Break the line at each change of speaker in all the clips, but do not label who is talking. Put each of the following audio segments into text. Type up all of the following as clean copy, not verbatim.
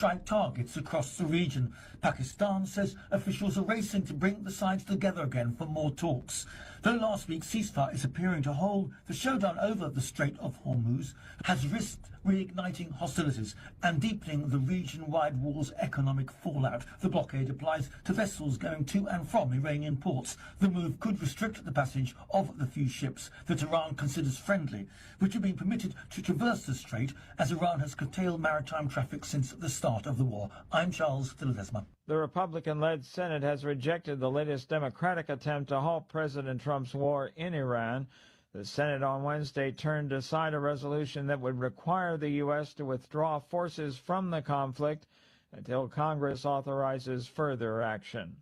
strike targets across the region. Pakistan says officials are racing to bring the sides together again for more talks. Though last week's ceasefire is appearing to hold, the showdown over the Strait of Hormuz has risked reigniting hostilities and deepening the region-wide war's economic fallout. The blockade applies to vessels going to and from Iranian ports. The move could restrict the passage of the few ships that Iran considers friendly, which have been permitted to traverse the strait, as Iran has curtailed maritime traffic since the start of the war. I'm Charles Ledesma.
The Republican-led Senate has rejected the latest Democratic attempt to halt President Trump's war in Iran. The Senate on Wednesday turned aside a resolution that would require the U.S. to withdraw forces from the conflict until Congress authorizes further action.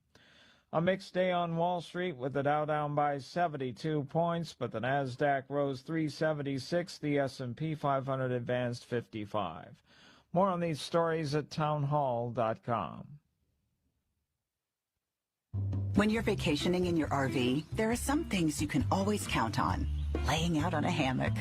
A mixed day on Wall Street with the Dow down by 72 points, but the Nasdaq rose 376, the S&P 500 advanced 55. More on these stories at townhall.com.
When you're vacationing in your RV, there are some things you can always count on. Laying out on a hammock,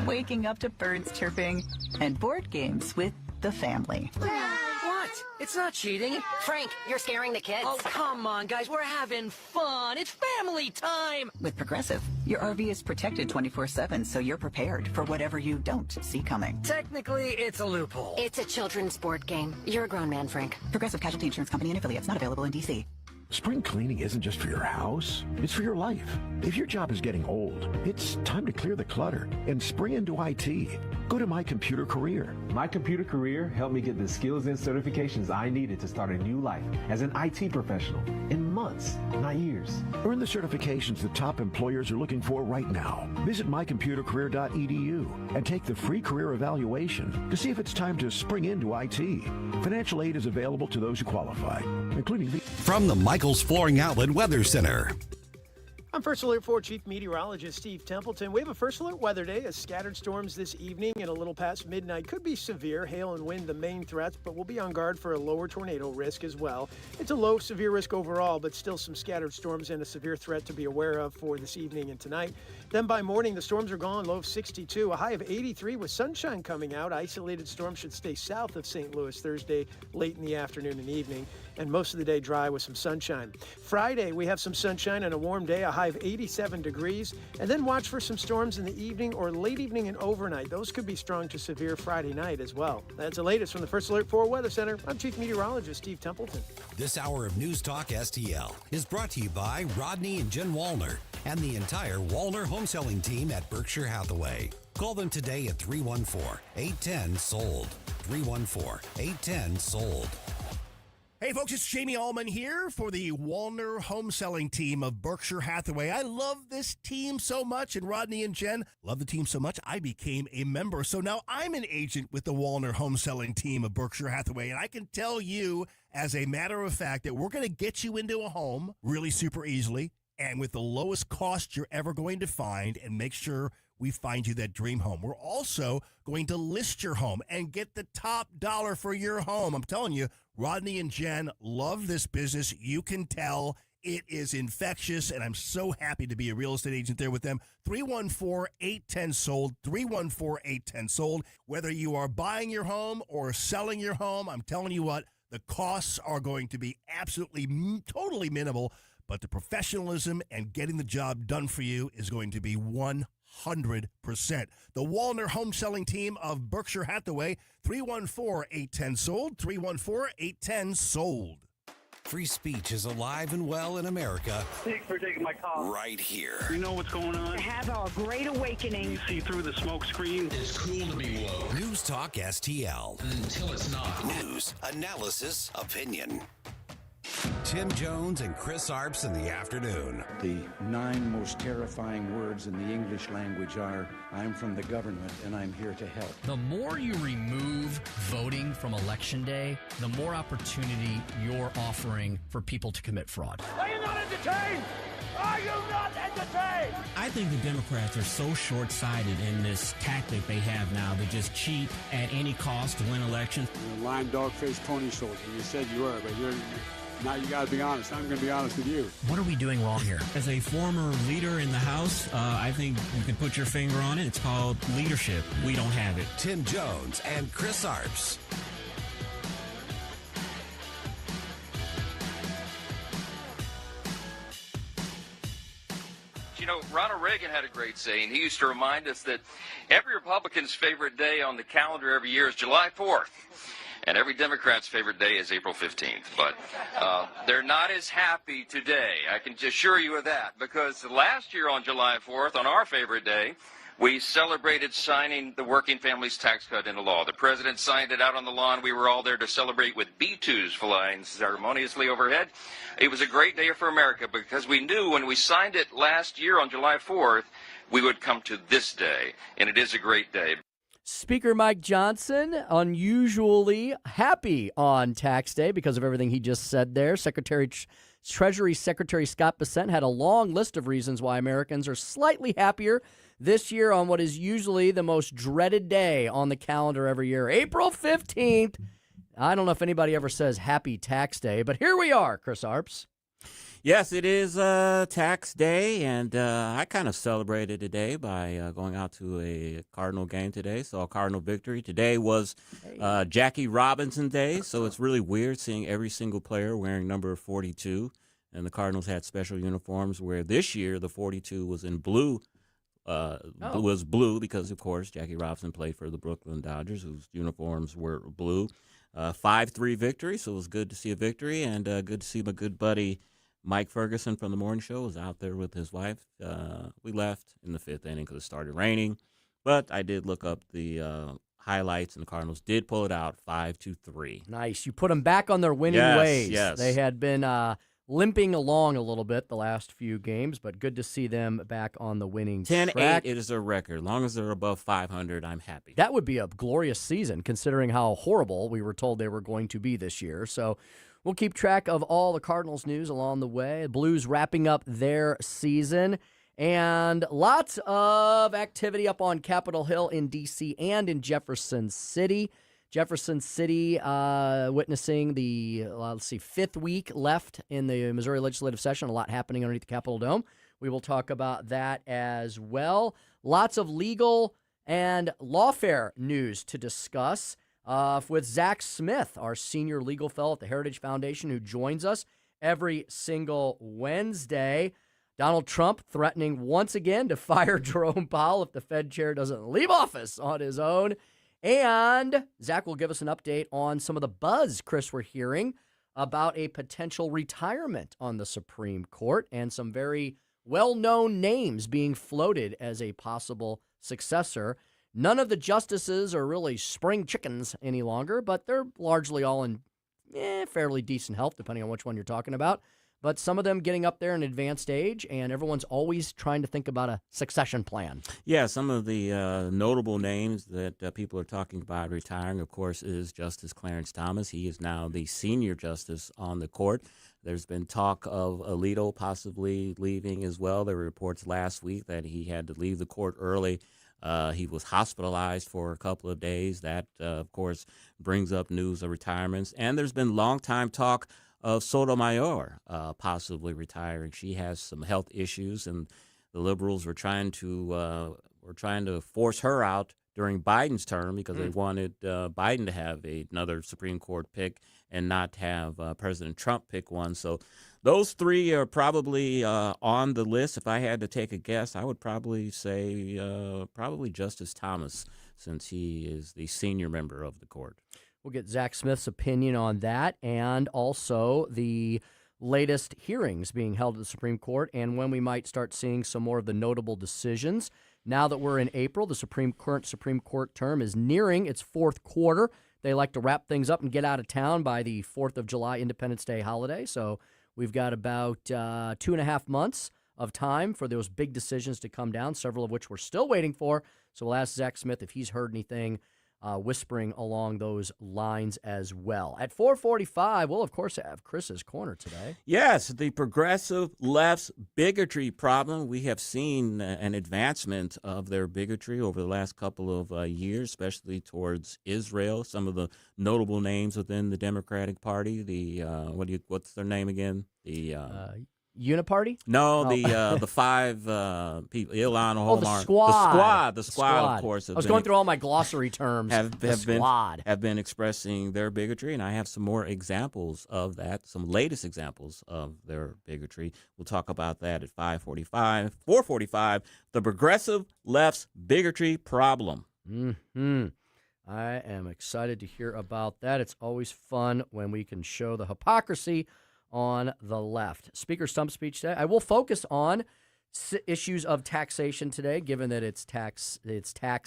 waking up to birds chirping, and board games with the family.
What? It's not cheating.
Frank, you're scaring the kids.
Oh, come on, guys. We're having fun. It's family time.
With Progressive, your RV is protected 24/7, so you're prepared for whatever you don't see coming.
Technically, it's a loophole.
It's a children's board game. You're a grown man, Frank.
Progressive Casualty Insurance Company and affiliates, not available in D.C.
Spring cleaning isn't just for your house, it's for your life. If your job is getting old, it's time to clear the clutter and spring into IT. Go to My Computer Career.
My Computer Career helped me get the skills and certifications I needed to start a new life as an IT professional in months, not years.
Earn the certifications the top employers are looking for right now. Visit mycomputercareer.edu and take the free career evaluation to see if it's time to spring into IT. Financial aid is available to those who qualify, including the...
From the Michael's Flooring Outlet Weather Center.
I'm First Alert 4 Chief Meteorologist Steve Templeton. We have a First Alert weather day as scattered storms this evening and a little past midnight could be severe. Hail and wind the main threats, but we'll be on guard for a lower tornado risk as well. It's a low severe risk overall, but still some scattered storms and a severe threat to be aware of for this evening and tonight. Then by morning, the storms are gone, low of 62, a high of 83 with sunshine coming out. Isolated storms should stay south of St. Louis Thursday late in the afternoon and evening, and most of the day dry with some sunshine. Friday, we have some sunshine and a warm day, a high of 87 degrees, and then watch for some storms in the evening or late evening and overnight. Those could be strong to severe Friday night as well. That's the latest from the First Alert 4 Weather Center. I'm Chief Meteorologist Steve Templeton.
This hour of News Talk STL is brought to you by Rodney and Jen Wallner and the entire Wallner home selling team at Berkshire Hathaway. Call them today at 314-810-SOLD. 314-810-SOLD.
Hey folks, it's Jamie Allman here for the Wallner home selling team of Berkshire Hathaway. I love this team so much, and Rodney and Jen love the team so much, I became a member. So now I'm an agent with the Wallner home selling team of Berkshire Hathaway, and I can tell you, as a matter of fact, that we're going to get you into a home really super easily and with the lowest cost you're ever going to find, and make sure we find you that dream home. We're also going to list your home and get the top dollar for your home. I'm telling you, Rodney and Jen love this business. You can tell it is infectious, and I'm so happy to be a real estate agent there with them. 314-810-SOLD, 314-810-SOLD. Whether you are buying your home or selling your home, I'm telling you what, the costs are going to be absolutely totally minimal, but the professionalism and getting the job done for you is going to be 100%. The Wallner home selling team of Berkshire Hathaway, 314-810-SOLD, 314-810-SOLD.
Free speech is alive and well in America.
Thanks for taking my call.
Right here.
You know what's going on?
Have a great awakening.
You see through the smoke screen.
It's cool to be woke.
News Talk STL.
Until it's not.
News, analysis, opinion. Tim Jones and Chris Arps in the afternoon.
The 9 most terrifying words in the English language are, I'm from the government and I'm here to help.
The more you remove voting from Election Day, the more opportunity you're offering for people to commit fraud.
Are you not entertained? Are you not entertained?
I think the Democrats are so short-sighted in this tactic they have now to just cheat at any cost to win elections.
You're a lying dog-faced pony soldier. You said you were, but you're... Now you got to be honest. I'm going to be honest with you.
What are we doing wrong here?
As a former leader in the House, I think you can put your finger on it. It's called leadership. We don't have it.
Tim Jones and Chris Arps.
You know, Ronald Reagan had a great saying. He used to remind us that every Republican's favorite day on the calendar every year is July 4th. And every Democrat's favorite day is April 15th. But they're not as happy today. I can assure you of that. Because last year on July 4th, on our favorite day, we celebrated signing the Working Families Tax Cut into law. The president signed it out on the lawn. We were all there to celebrate with B-2s flying ceremoniously overhead. It was a great day for America because we knew when we signed it last year on July 4th, we would come to this day. And it is a great day.
Speaker Mike Johnson, unusually happy on tax day because of everything he just said there. Treasury Secretary Scott Bessent had a long list of reasons why Americans are slightly happier this year on what is usually the most dreaded day on the calendar every year, April 15th. I don't know if anybody ever says happy tax day, but here we are, Chris Arps.
Yes, it is tax day, and I kind of celebrated today by going out to a Cardinal game today, saw a Cardinal victory. Today was Jackie Robinson Day, so it's really weird seeing every single player wearing number 42, and the Cardinals had special uniforms where this year the 42 was in blue. Was blue because, of course, Jackie Robinson played for the Brooklyn Dodgers, whose uniforms were blue. 5-3 victory, so it was good to see a victory, and good to see my good buddy Mike Ferguson from the morning show was out there with his wife. We left in the fifth inning because it started raining, but I did look up the highlights, and the Cardinals did pull it out 5-3.
Nice. You put them back on their winning ways.
Yes.
They had been limping along a little bit the last few games, but good to see them back on the winning
10-8,
track.
it is a record. As long as they're above 500, I'm happy.
That would be a glorious season, considering how horrible we were told they were going to be this year. So we'll keep track of all the Cardinals news along the way. The Blues wrapping up their season. And lots of activity up on Capitol Hill in D.C. and in Jefferson City. Jefferson City witnessing the, fifth week left in the Missouri legislative session. A lot happening underneath the Capitol Dome. We will talk about that as well. Lots of legal and lawfare news to discuss with Zack Smith, our senior legal fellow at the Heritage Foundation, who joins us every single Wednesday. Donald Trump threatening once again to fire Jerome Powell if the Fed chair doesn't leave office on his own. And Zach will give us an update on some of the buzz, Chris, we're hearing about a potential retirement on the Supreme Court and some very well-known names being floated as a possible successor. None of the justices are really spring chickens any longer, but they're largely all in fairly decent health, depending on which one you're talking about. But some of them getting up there in advanced age, and everyone's always trying to think about a succession plan.
Yeah, some of the notable names that people are talking about retiring, of course, is Justice Clarence Thomas. He is now the senior justice on the court. There's been talk of Alito possibly leaving as well. There were reports last week that he had to leave the court early. He was hospitalized for a couple of days. That, of course, brings up news of retirements. And there's been long-time talk of Sotomayor possibly retiring. She has some health issues, and the liberals were trying to force her out during Biden's term because they wanted Biden to have another Supreme Court pick and not have President Trump pick one. So those three are probably on the list. If I had to take a guess, I would probably say probably Justice Thomas, since he is the senior member of the court.
We'll get Zack Smith's opinion on that and also the latest hearings being held at the Supreme Court and when we might start seeing some more of the notable decisions. Now that we're in April, the current Supreme Court term is nearing its fourth quarter. They like to wrap things up and get out of town by the 4th of July Independence Day holiday. So we've got about 2.5 months of time for those big decisions to come down, several of which we're still waiting for. So we'll ask Zack Smith if he's heard anything whispering along those lines as well. At 4:45, we'll, of course, have Chris's Corner today.
Yes, the progressive left's bigotry problem. We have seen an advancement of their bigotry over the last couple of years, especially towards Israel. Some of the notable names within the Democratic Party, what's their name again?
Uniparty?
No,
Oh.
the five people, Ilan
Oh, the
Holmar,
squad.
the squad, of course.
I was going through all my glossary terms.
Have been expressing their bigotry, and I have some more examples of that, some latest examples of their bigotry. We'll talk about that at 5:45, 4:45. The progressive left's bigotry problem.
Hmm. I am excited to hear about that. It's always fun when we can show the hypocrisy on the left. Speaker stump speech today. I will focus on issues of taxation today, given that it's tax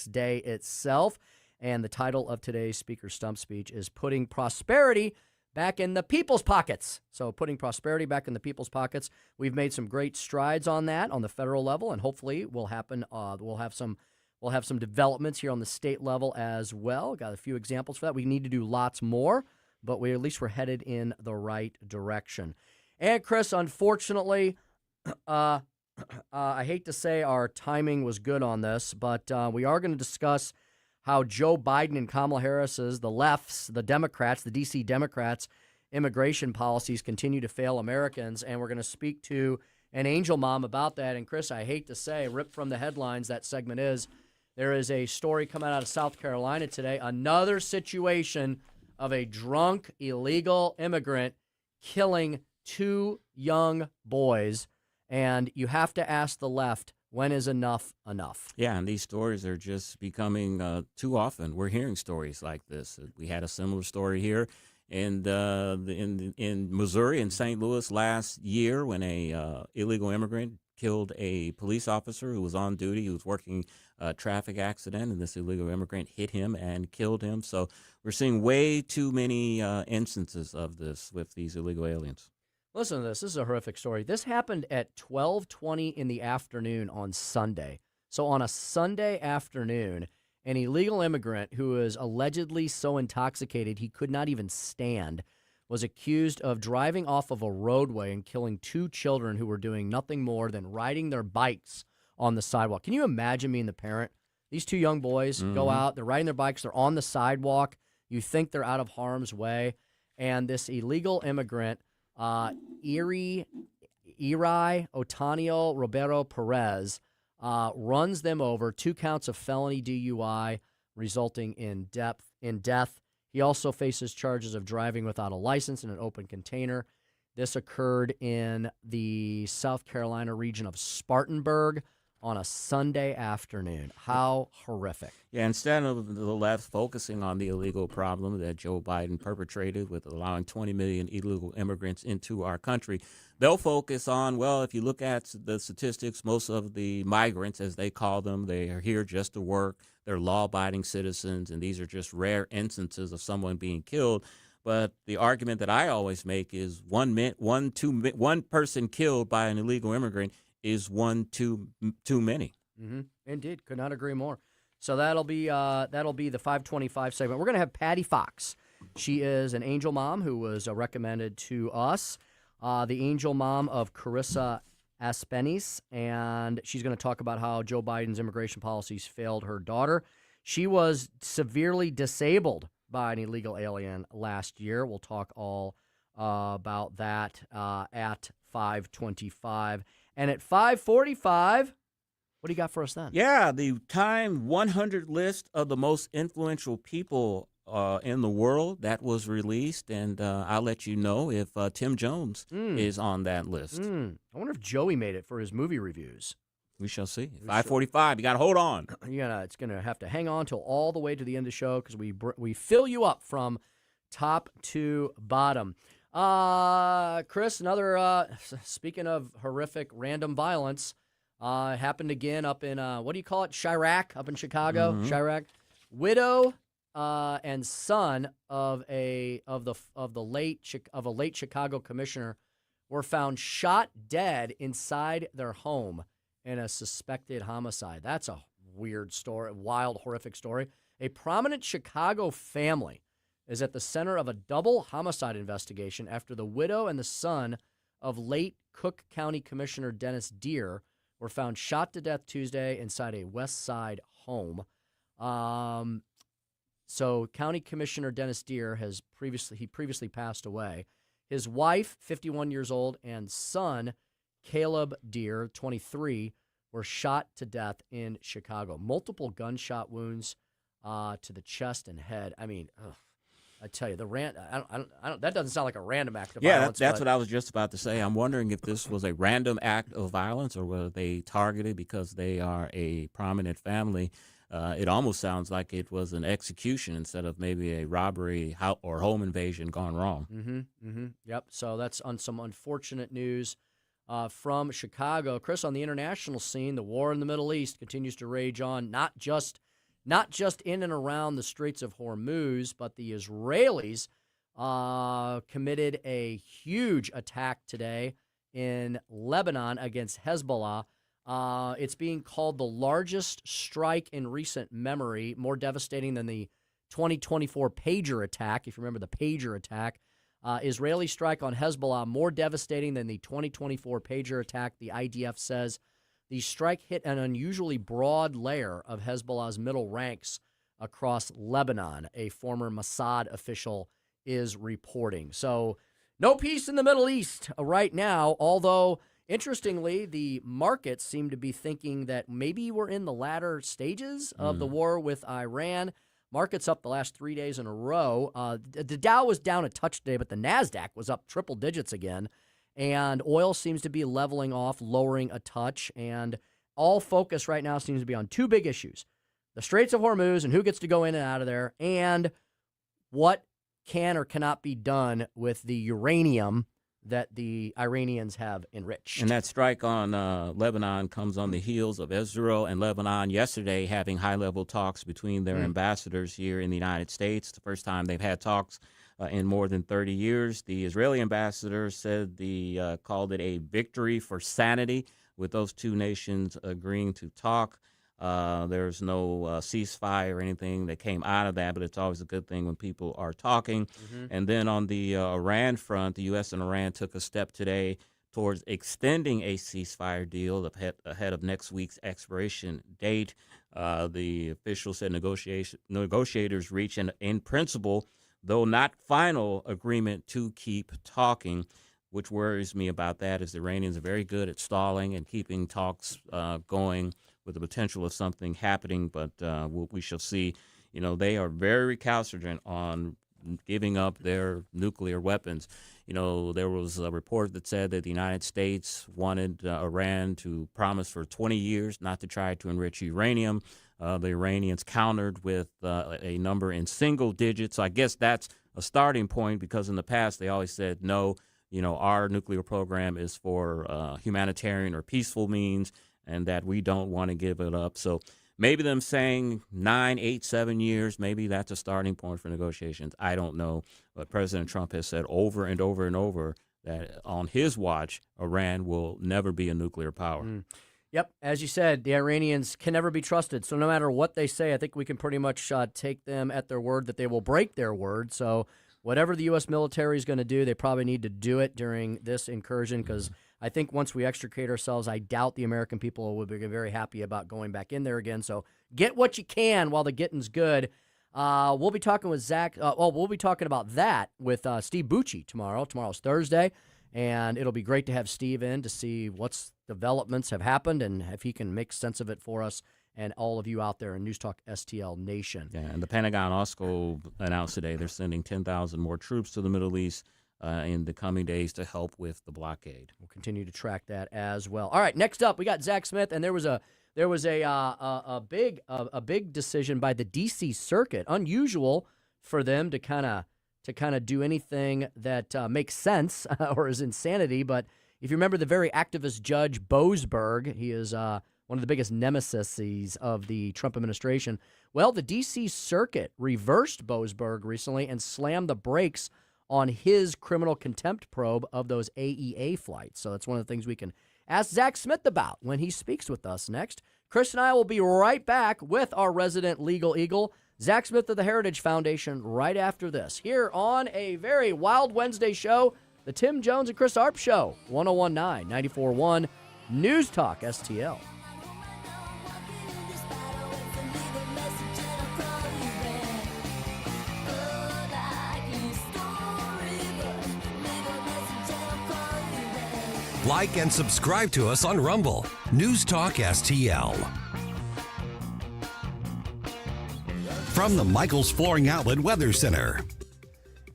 day itself. And the title of today's Speaker stump speech is Putting Prosperity Back in the People's Pockets. So putting prosperity back in the people's pockets. We've made some great strides on that on the federal level, and hopefully we'll have some developments here on the state level as well. Got a few examples for that. We need to do lots more, but at least we're headed in the right direction. And Chris, unfortunately, I hate to say our timing was good on this, but we are going to discuss how Joe Biden and Kamala Harris's, the left's, the Democrats, the D.C. Democrats' immigration policies continue to fail Americans, and we're going to speak to an angel mom about that. And Chris, I hate to say, ripped from the headlines, that segment is, there is a story coming out of South Carolina today, another situation of a drunk illegal immigrant killing 2 young boys. And you have to ask the left, when is enough enough?
Yeah, and these stories are just becoming too often. We're hearing stories like this. We had a similar story here in Missouri, in St. Louis last year, when a illegal immigrant killed a police officer who was on duty. He was working a traffic accident, and this illegal immigrant hit him and killed him. So we're seeing way too many instances of this with these illegal aliens.
Listen to this. This is a horrific story. This happened at 12:20 in the afternoon on Sunday. So on a Sunday afternoon, an illegal immigrant who is allegedly so intoxicated he could not even stand was accused of driving off of a roadway and killing 2 children who were doing nothing more than riding their bikes on the sidewalk. Can you imagine being the parent? These 2 young boys go out, they're riding their bikes, they're on the sidewalk. You think they're out of harm's way. And this illegal immigrant, Iri Otanio Roberto Perez, runs them over, 2 counts of felony DUI resulting in death. He also faces charges of driving without a license in an open container. This occurred in the South Carolina region of Spartanburg on a Sunday afternoon. How horrific.
Yeah, instead of the left focusing on the illegal problem that Joe Biden perpetrated with allowing 20 million illegal immigrants into our country, they'll focus on, well, if you look at the statistics, most of the migrants, as they call them, they are here just to work. They're law-abiding citizens, and these are just rare instances of someone being killed. But the argument that I always make is one person killed by an illegal immigrant is one too many.
Mm-hmm. Indeed, could not agree more. So that'll be the 525 segment. We're going to have Patti Fox. She is an angel mom who was recommended to us, the angel mom of Carissa Aspenis, and she's going to talk about how Joe Biden's immigration policies failed her daughter. She was severely disabled by an illegal alien last year. We'll talk all about that at 525. And at 545, what do you got for us then?
Yeah, the Time 100 list of the most influential people in the world, that was released, and I'll let you know if Tim Jones is on that list.
I wonder if Joey made it for his movie reviews.
We shall see. 545, you got to hold on.
It's going to have to hang on till all the way to the end of the show because we fill you up from top to bottom. Chris, another, speaking of horrific random violence, happened again up in, what do you call it? Chirac, up in Chicago.
Mm-hmm.
Chirac. Widow, and son of a late Chicago commissioner were found shot dead inside their home in a suspected homicide. That's a weird story, wild, horrific story. A prominent Chicago family is at the center of a double homicide investigation after the widow and the son of late Cook County Commissioner Dennis Deere were found shot to death Tuesday inside a West Side home. So County Commissioner Dennis Deere previously passed away. His wife, 51 years old, and son, Caleb Deere, 23, were shot to death in Chicago. Multiple gunshot wounds to the chest and head. I mean, I tell you, that doesn't sound like a random act of violence.
Yeah, that's what I was just about to say. I'm wondering if this was a random act of violence or were they targeted because they are a prominent family. It almost sounds like it was an execution instead of maybe a robbery or home invasion gone wrong.
Yep, so that's on some unfortunate news from Chicago. Chris, on the international scene, the war in the Middle East continues to rage on, not just in and around the Straits of Hormuz, but the Israelis committed a huge attack today in Lebanon against Hezbollah. It's being called the largest strike in recent memory, more devastating than the 2024 pager attack. If you remember the pager attack, Israeli strike on Hezbollah, more devastating than the 2024 pager attack, the IDF says. The strike hit an unusually broad layer of Hezbollah's middle ranks across Lebanon, a former Mossad official is reporting. So no peace in the Middle East right now, although, interestingly, the markets seem to be thinking that maybe we're in the latter stages of the war with Iran. Markets up the last 3 days in a row. The Dow was down a touch today, but the NASDAQ was up triple digits again. And oil seems to be leveling off, lowering a touch. And all focus right now seems to be on two big issues: the Straits of Hormuz and who gets to go in and out of there, and what can or cannot be done with the uranium that the Iranians have enriched.
And that strike on Lebanon comes on the heels of Israel and Lebanon yesterday having high-level talks between their ambassadors here in the United States. The first time they've had talks in more than 30 years. The Israeli ambassador said called it a victory for sanity, with those two nations agreeing to talk. There's no ceasefire or anything that came out of that, but it's always a good thing when people are talking. And then on the Iran front, the U.S. and Iran took a step today towards extending a ceasefire deal ahead of next week's expiration date. The official said negotiators reach an in principle, though not final, agreement to keep talking. Which worries me about that is the Iranians are very good at stalling and keeping talks going with the potential of something happening, but we shall see. You know, they are very recalcitrant on giving up their nuclear weapons. You know, there was a report that said that the United States wanted Iran to promise for 20 years not to try to enrich uranium. The Iranians countered with a number in single digits. So I guess that's a starting point, because in the past they always said, no, you know, our nuclear program is for humanitarian or peaceful means, and that we don't want to give it up. So maybe them saying 9, 8, 7 years, maybe that's a starting point for negotiations. I don't know. But President Trump has said over and over and over that on his watch, Iran will never be a nuclear power.
Yep. As you said, the Iranians can never be trusted. So no matter what they say, I think we can pretty much take them at their word that they will break their word. So whatever the U.S. military is going to do, they probably need to do it during this incursion, because I think once we extricate ourselves, I doubt the American people will be very happy about going back in there again. So get what you can while the getting's good. We'll be talking with Zack. We'll be talking about that with Steve Bucci tomorrow. Tomorrow's Thursday, and it'll be great to have Steve in to see what's developments have happened and if he can make sense of it for us and all of you out there in News Talk STL Nation.
Yeah, and the Pentagon also announced today they're sending 10,000 more troops to the Middle East in the coming days to help with the blockade.
We'll continue to track that as well. All right, next up we got Zack Smith, and there was a big decision by the D.C. Circuit. Unusual for them to kind of do anything that makes sense or is insanity. But if you remember the very activist Judge Boasberg, he is one of the biggest nemesis of the Trump administration. Well, the D.C. Circuit reversed Boasberg recently and slammed the brakes on his criminal contempt probe of those AEA flights. So that's one of the things we can ask Zack Smith about when he speaks with us next. Chris and I will be right back with our resident legal eagle, Zack Smith of the Heritage Foundation, right after this, here on a very wild Wednesday show, the Tim Jones and Chris Arps Show, 101.9, 94.1, News Talk STL.
Like and subscribe to us on Rumble. News Talk STL. From the Michaels Flooring Outlet Weather Center.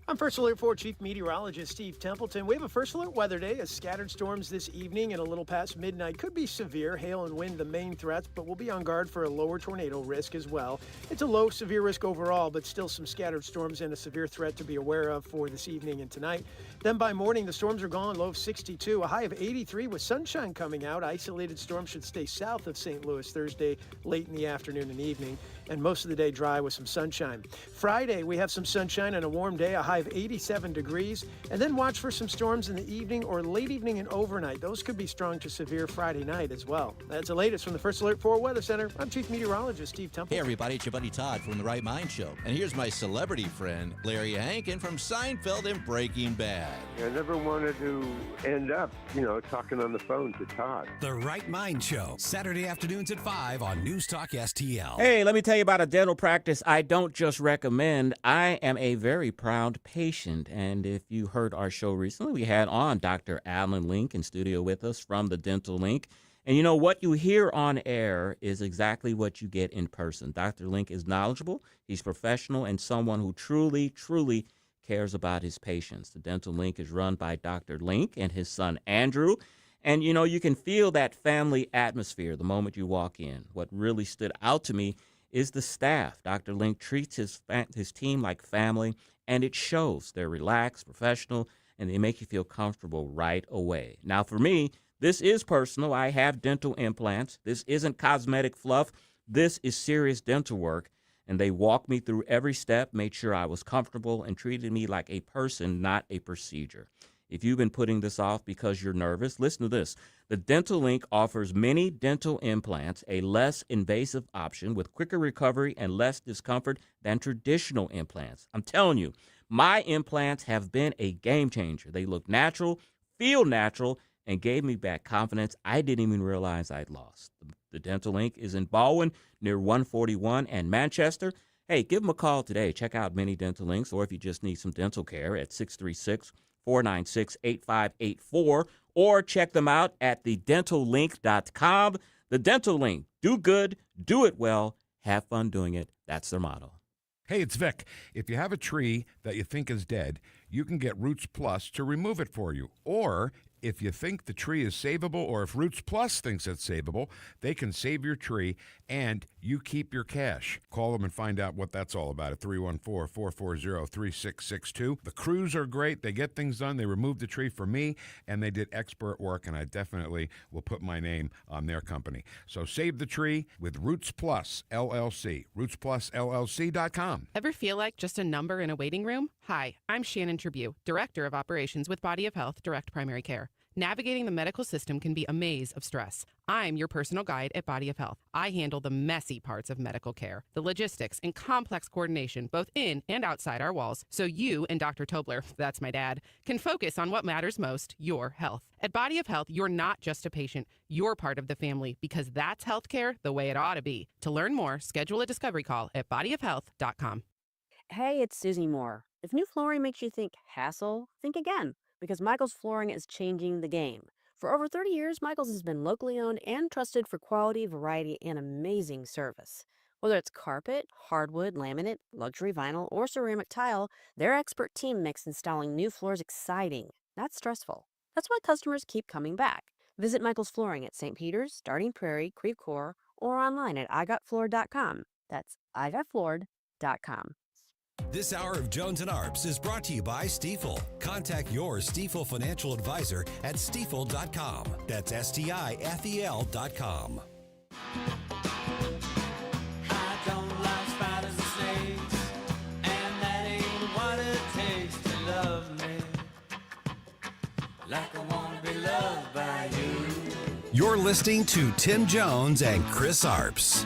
I'm First Alert 4 Chief Meteorologist Steve Templeton. We have a First Alert weather day as scattered storms this evening and a little past midnight could be severe. Hail and wind the main threats, but we'll be on guard for a lower tornado risk as well. It's a low severe risk overall, but still some scattered storms and a severe threat to be aware of for this evening and tonight. Then by morning, the storms are gone, low of 62, a high of 83 with sunshine coming out. Isolated storms should stay south of St. Louis Thursday late in the afternoon and evening, and most of the day dry with some sunshine. Friday, we have some sunshine and a warm day, a high of 87 degrees, and then watch for some storms in the evening or late evening and overnight. Those could be strong to severe Friday night as well. That's the latest from the First Alert 4 Weather Center. I'm Chief Meteorologist Steve Temple.
Hey everybody, it's your buddy Todd from The Right Mind Show. And here's my celebrity friend, Larry Hankin from Seinfeld and Breaking Bad.
I never wanted to end up, talking on the phone to Todd.
The Right Mind Show, Saturday afternoons at 5 on News Talk STL.
Hey, let me tell you about a dental practice I don't just recommend. I am a very proud patient. And if you heard our show recently, we had on Dr. Alan Link in studio with us from the Dental Link. And you know what you hear on air is exactly what you get in person. Dr. Link is knowledgeable, he's professional, and someone who truly cares about his patients. The Dental Link is run by Dr. Link and his son Andrew. And you can feel that family atmosphere the moment you walk in. What really stood out to me is the staff. Dr. Link treats his team like family, and it shows. They're relaxed, professional, and they make you feel comfortable right away. Now, for me, this is personal. I have dental implants. This isn't cosmetic fluff. This is serious dental work. And they walked me through every step, made sure I was comfortable, and treated me like a person, not a procedure. If you've been putting this off because you're nervous, listen to this. The Dental Link offers many dental implants, a less invasive option with quicker recovery and less discomfort than traditional implants. I'm telling you, my implants have been a game changer. They look natural, feel natural, and gave me back confidence I didn't even realize I'd lost. The Dental Link is in Baldwin near 141 and Manchester. Hey, give them a call today. Check out many Dental Links, or if you just need some dental care at 636-496-8584, or check them out at thedentallink.com. The Dental Link. Do good, do it well, have fun doing it. That's their motto.
Hey, it's Vic. If you have a tree that you think is dead, you can get Roots Plus to remove it for you. Or if you think the tree is savable, or if Roots Plus thinks it's savable, they can save your tree and you keep your cash. Call them and find out what that's all about at 314-440-3662. The crews are great. They get things done. They removed the tree for me, and they did expert work, and I definitely will put my name on their company. So save the tree with Roots Plus LLC. RootsPlusLLC.com.
Ever feel like just a number in a waiting room? Hi, I'm Shannon Tribune, Director of Operations with Body of Health Direct Primary Care. Navigating the medical system can be a maze of stress. I'm your personal guide at Body of Health. I handle the messy parts of medical care, the logistics and complex coordination, both in and outside our walls, so you and Dr. Tobler, that's my dad, can focus on what matters most, your health. At Body of Health, you're not just a patient, you're part of the family, because that's healthcare the way it ought to be. To learn more, schedule a discovery call at bodyofhealth.com.
Hey, it's Susie Moore. If new flooring makes you think hassle, think again, because Michaels Flooring is changing the game. For over 30 years, Michaels has been locally owned and trusted for quality, variety, and amazing service. Whether it's carpet, hardwood, laminate, luxury vinyl, or ceramic tile, their expert team makes installing new floors exciting, not stressful. That's why customers keep coming back. Visit Michaels Flooring at St. Peter's, Starting Prairie, Creve Coeur, or online at igotfloored.com. That's igotfloored.com.
This hour of Jones and Arps is brought to you by Stifel. Contact your Stifel financial advisor at stifel.com. That's STIFEL.com.
I don't like spiders and snakes, and that ain't what it takes to love me. Like I want to be loved by you.
You're listening to Tim Jones and Chris Arps.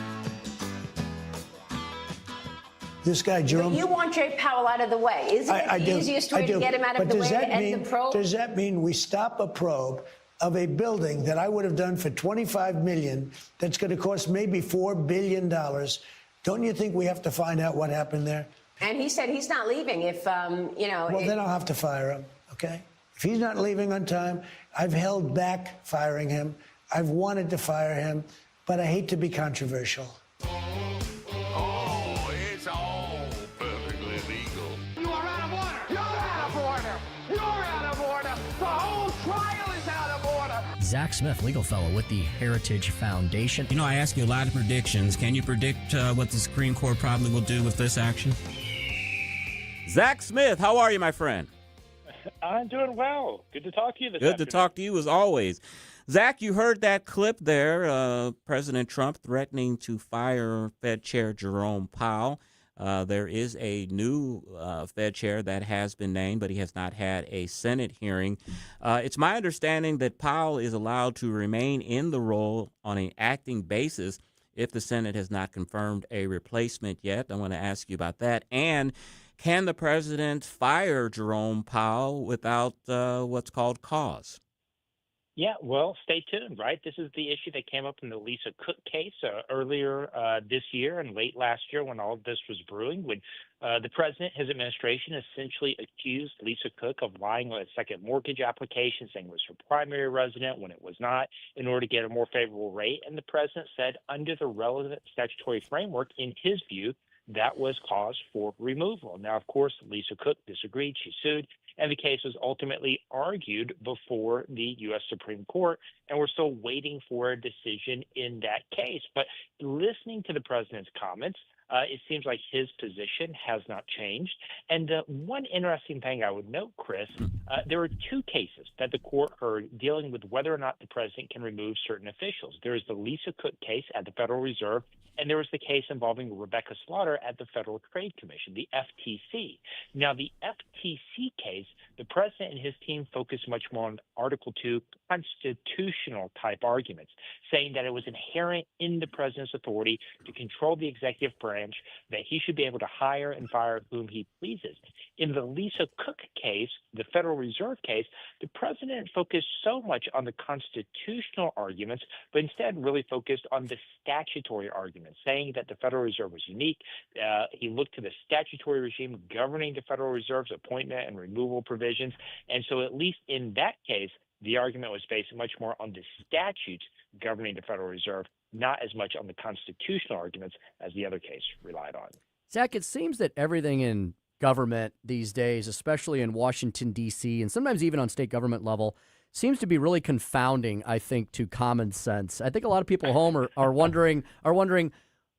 This guy, Jerome.
But you want Jay Powell out of the way. Isn't it the easiest way to get him out of the way to end the probe?
Does that mean we stop a probe of a building that I would have done for $25 million that's going to cost maybe $4 billion? Don't you think we have to find out what happened there?
And he said he's not leaving if,
Well, then I'll have to fire him, okay? If he's not leaving on time, I've held back firing him. I've wanted to fire him, but I hate to be controversial.
Oh, it's all perfectly legal.
You are out of order. You're out of order. You're out of order. The whole trial is out of order.
Zack Smith, legal fellow with the Heritage Foundation.
You know, I ask you a lot of predictions. Can you predict what the Supreme Court probably will do with this action?
Zack Smith, how are you, my friend?
I'm doing well. Good to talk to you this
Good
afternoon.
to talk to you as always. Zach, you heard that clip there, President Trump threatening to fire Fed Chair Jerome Powell. There is a new Fed chair that has been named, but he has not had a Senate hearing. It's my understanding that Powell is allowed to remain in the role on an acting basis if the Senate has not confirmed a replacement yet. I want to ask you about that. And can the president fire Jerome Powell without what's called cause?
Yeah, well, stay tuned, right? This is the issue that came up in the Lisa Cook case earlier this year and late last year when all of this was brewing, when the president, his administration, essentially accused Lisa Cook of lying on a second mortgage application, saying it was her primary resident when it was not, in order to get a more favorable rate. And the president said under the relevant statutory framework, in his view, that was cause for removal. Now, of course, Lisa Cook disagreed. She sued, and the case was ultimately argued before the U.S. Supreme Court, and we're still waiting for a decision in that case. But listening to the president's comments, it seems like his position has not changed. And one interesting thing I would note, Chris, there are two cases that the court heard dealing with whether or not the president can remove certain officials. There is the Lisa Cook case at the Federal Reserve, and there was the case involving Rebecca Slaughter at the Federal Trade Commission, the FTC. Now, the FTC case, the president and his team focused much more on Article 2 constitutional type arguments, saying that it was inherent in the president's authority to control the executive branch, that he should be able to hire and fire whom he pleases. In the Lisa Cook case, the Federal Reserve case, the president focused so much on the constitutional arguments, but instead really focused on the statutory arguments, saying that the Federal Reserve was unique. He looked to the statutory regime governing the Federal Reserve's appointment and removal provisions. And so at least in that case, the argument was based much more on the statutes governing the Federal Reserve, not as much on the constitutional arguments as the other case relied on.
Zach, it seems that everything in government these days, especially in Washington, D.C., and sometimes even on state government level, seems to be really confounding, I think, to common sense. I think a lot of people at home are wondering,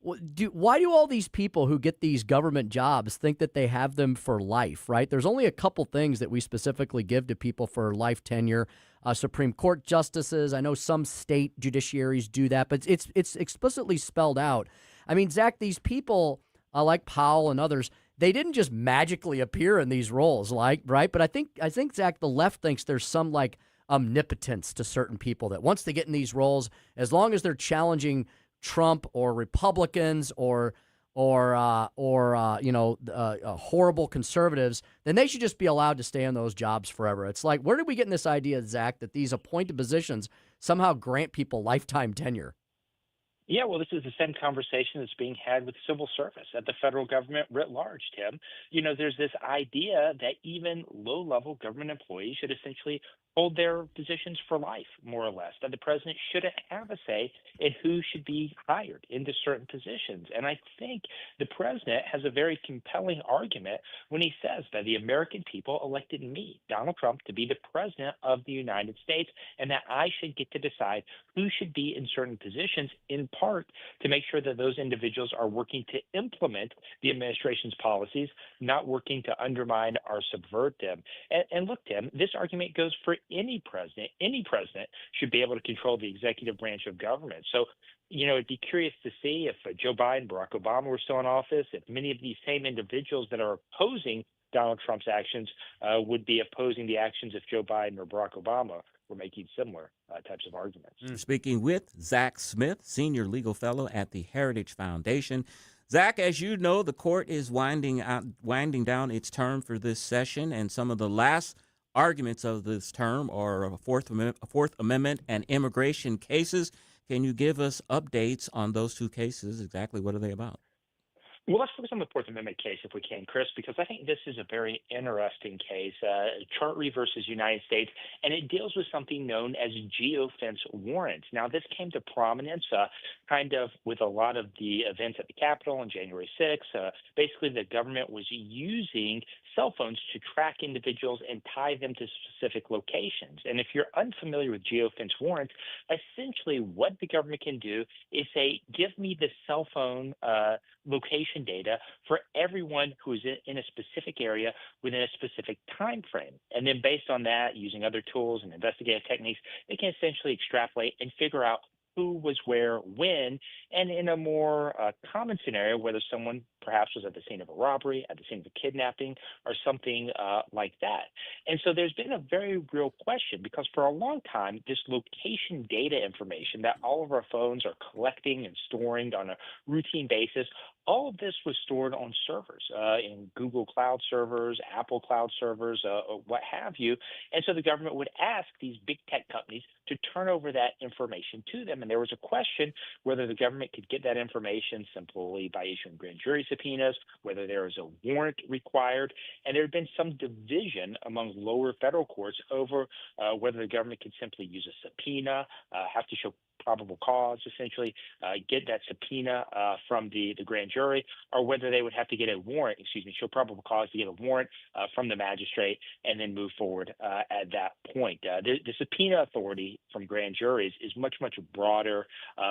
why do all these people who get these government jobs think that they have them for life, right? There's only a couple things that we specifically give to people for life tenure. Supreme Court justices, I know some state judiciaries do that, but it's explicitly spelled out. I mean, Zach, these people like Powell and others, they didn't just magically appear in these roles, right? But I think Zach, the left thinks there's some like omnipotence to certain people that once they get in these roles, as long as they're challenging Trump or Republicans or horrible conservatives, then they should just be allowed to stay in those jobs forever. It's like, where did we get in this idea, Zach, that these appointed positions somehow grant people lifetime tenure?
Yeah, well, this is the same conversation that's being had with civil service at the federal government writ large, Tim. You know, there's this idea that even low-level government employees should essentially hold their positions for life, more or less, that the president shouldn't have a say in who should be hired into certain positions. And I think the president has a very compelling argument when he says that the American people elected me, Donald Trump, to be the president of the United States, and that I should get to decide who should be in certain positions, in part to make sure that those individuals are working to implement the administration's policies, not working to undermine or subvert them. And look, Tim, this argument goes for any president. Any president should be able to control the executive branch of government. So, you know, it'd be curious to see if Joe Biden, Barack Obama were still in office, if many of these same individuals that are opposing Donald Trump's actions would be opposing the actions if Joe Biden or Barack Obama were making similar types of arguments.
Speaking with Zack Smith, Senior Legal Fellow at the Heritage Foundation. Zack, as you know, the court is winding down its term for this session, and some of the last arguments of this term are Fourth Amendment and immigration cases. Can you give us updates on those two cases? Exactly what are they about?
Well, let's focus on the Fourth Amendment case if we can, Chris, because I think this is a very interesting case, Chartry versus United States, and it deals with something known as geofence warrants. Now, this came to prominence kind of with a lot of the events at the Capitol on January 6th. Basically, the government was using cell phones to track individuals and tie them to specific locations. And if you're unfamiliar with geofence warrants, essentially what the government can do is say, give me the cell phone location data for everyone who is in a specific area within a specific time frame. And then based on that, using other tools and investigative techniques, they can essentially extrapolate and figure out who was where, when, and in a more common scenario, whether someone perhaps was at the scene of a robbery, at the scene of a kidnapping, or something like that. And so there's been a very real question because for a long time, this location data information that all of our phones are collecting and storing on a routine basis, all of this was stored on servers, in Google Cloud servers, Apple Cloud servers, what have you. And so the government would ask these big tech companies to turn over that information to them. And there was a question whether the government could get that information simply by issuing grand jury subpoenas, whether there was a warrant required. And there had been some division among lower federal courts over whether the government could simply use a subpoena, have to show probable cause, essentially, get that subpoena from the grand jury, or whether they would have to get a warrant, show probable cause to get a warrant from the magistrate and then move forward at that point. The subpoena authority from grand juries is much, much broader,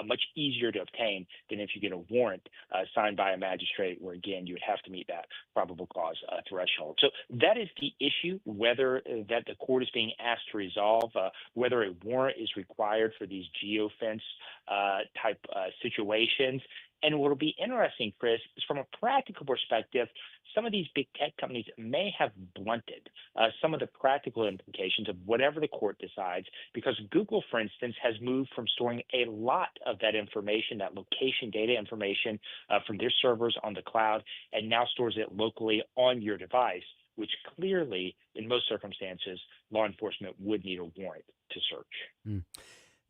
much easier to obtain than if you get a warrant signed by a magistrate where, again, you would have to meet that probable cause threshold. So that is the issue, whether that the court is being asked to resolve, whether a warrant is required for these geofence type situations. And what will be interesting, Chris, is from a practical perspective, some of these big tech companies may have blunted some of the practical implications of whatever the court decides, because Google, for instance, has moved from storing a lot of that information, that location data information from their servers on the cloud, and now stores it locally on your device, which clearly, in most circumstances, law enforcement would need a warrant to search.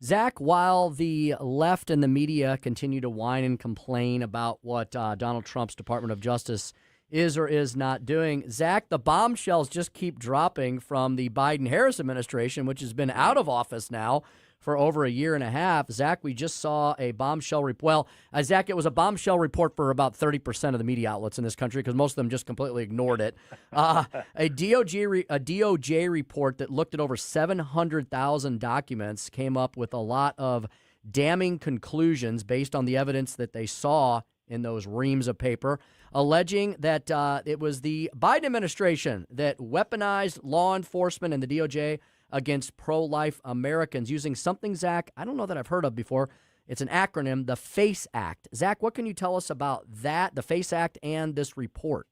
Zack, while the left and the media continue to whine and complain about what Donald Trump's Department of Justice is or is not doing, Zack, the bombshells just keep dropping from the Biden-Harris administration, which has been out of office now for over a year and a half. Zack, we just saw a bombshell report. Well, Zack, it was a bombshell report for about 30% of the media outlets in this country because most of them just completely ignored it. A DOJ report that looked at over 700,000 documents came up with a lot of damning conclusions based on the evidence that they saw in those reams of paper, alleging that it was the Biden administration that weaponized law enforcement and the DOJ against pro-life Americans using something, Zack, I don't know that I've heard of before. It's an acronym, the FACE Act. Zack, what can you tell us about that, the FACE Act, and this report?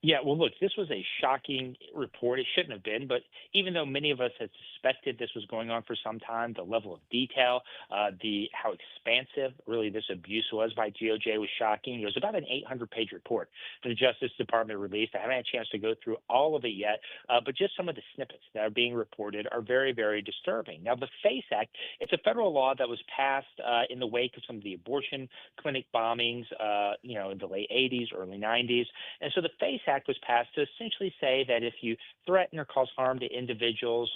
Yeah, well, look, this was a shocking report. It shouldn't have been, but even though many of us had suspected this was going on for some time, the level of detail, how expansive really this abuse was by DOJ was shocking. It was about an 800-page report that the Justice Department released. I haven't had a chance to go through all of it yet, but just some of the snippets that are being reported are very, very disturbing. Now, the FACE Act, it's a federal law that was passed in the wake of some of the abortion clinic bombings, in the late 80s, early 90s. And so the FACE Act was passed to essentially say that if you threaten or cause harm to individuals,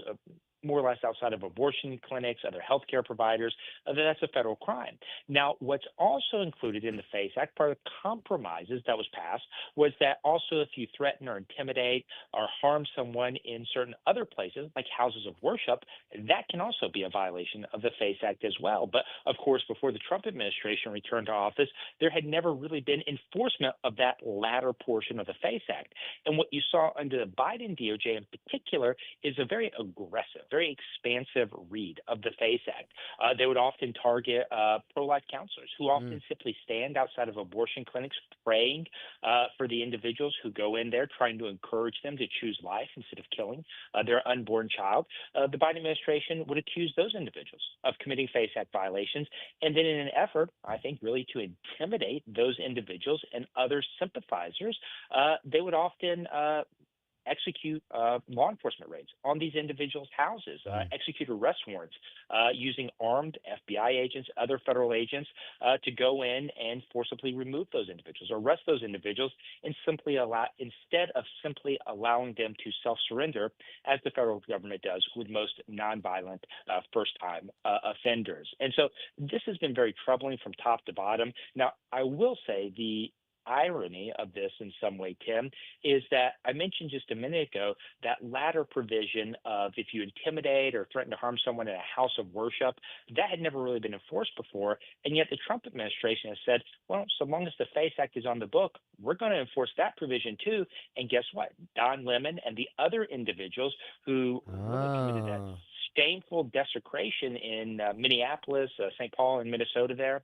more or less outside of abortion clinics, other healthcare providers, that's a federal crime. Now, what's also included in the FACE Act, part of the compromises that was passed, was that also if you threaten or intimidate or harm someone in certain other places, like houses of worship, that can also be a violation of the FACE Act as well. But, of course, before the Trump administration returned to office, there had never really been enforcement of that latter portion of the FACE Act. And what you saw under the Biden DOJ in particular is a very aggressive, very expansive read of the FACE Act. They would often target pro-life counselors who often simply stand outside of abortion clinics praying for the individuals who go in there, trying to encourage them to choose life instead of killing their unborn child. The Biden administration would accuse those individuals of committing FACE Act violations. And then in an effort, I think, really to intimidate those individuals and other sympathizers, they would often execute law enforcement raids on these individuals' houses, execute arrest warrants using armed FBI agents, other federal agents to go in and forcibly remove those individuals, arrest those individuals, and instead of simply allowing them to self-surrender, as the federal government does with most nonviolent first-time offenders. And so this has been very troubling from top to bottom. Now, I will say the irony of this in some way, Tim, is that I mentioned just a minute ago that latter provision of if you intimidate or threaten to harm someone in a house of worship, that had never really been enforced before. And yet the Trump administration has said, well, so long as the FACE Act is on the book, we're going to enforce that provision too. And guess what? Don Lemon and the other individuals who really committed that shameful desecration in Minneapolis, St. Paul, and Minnesota there,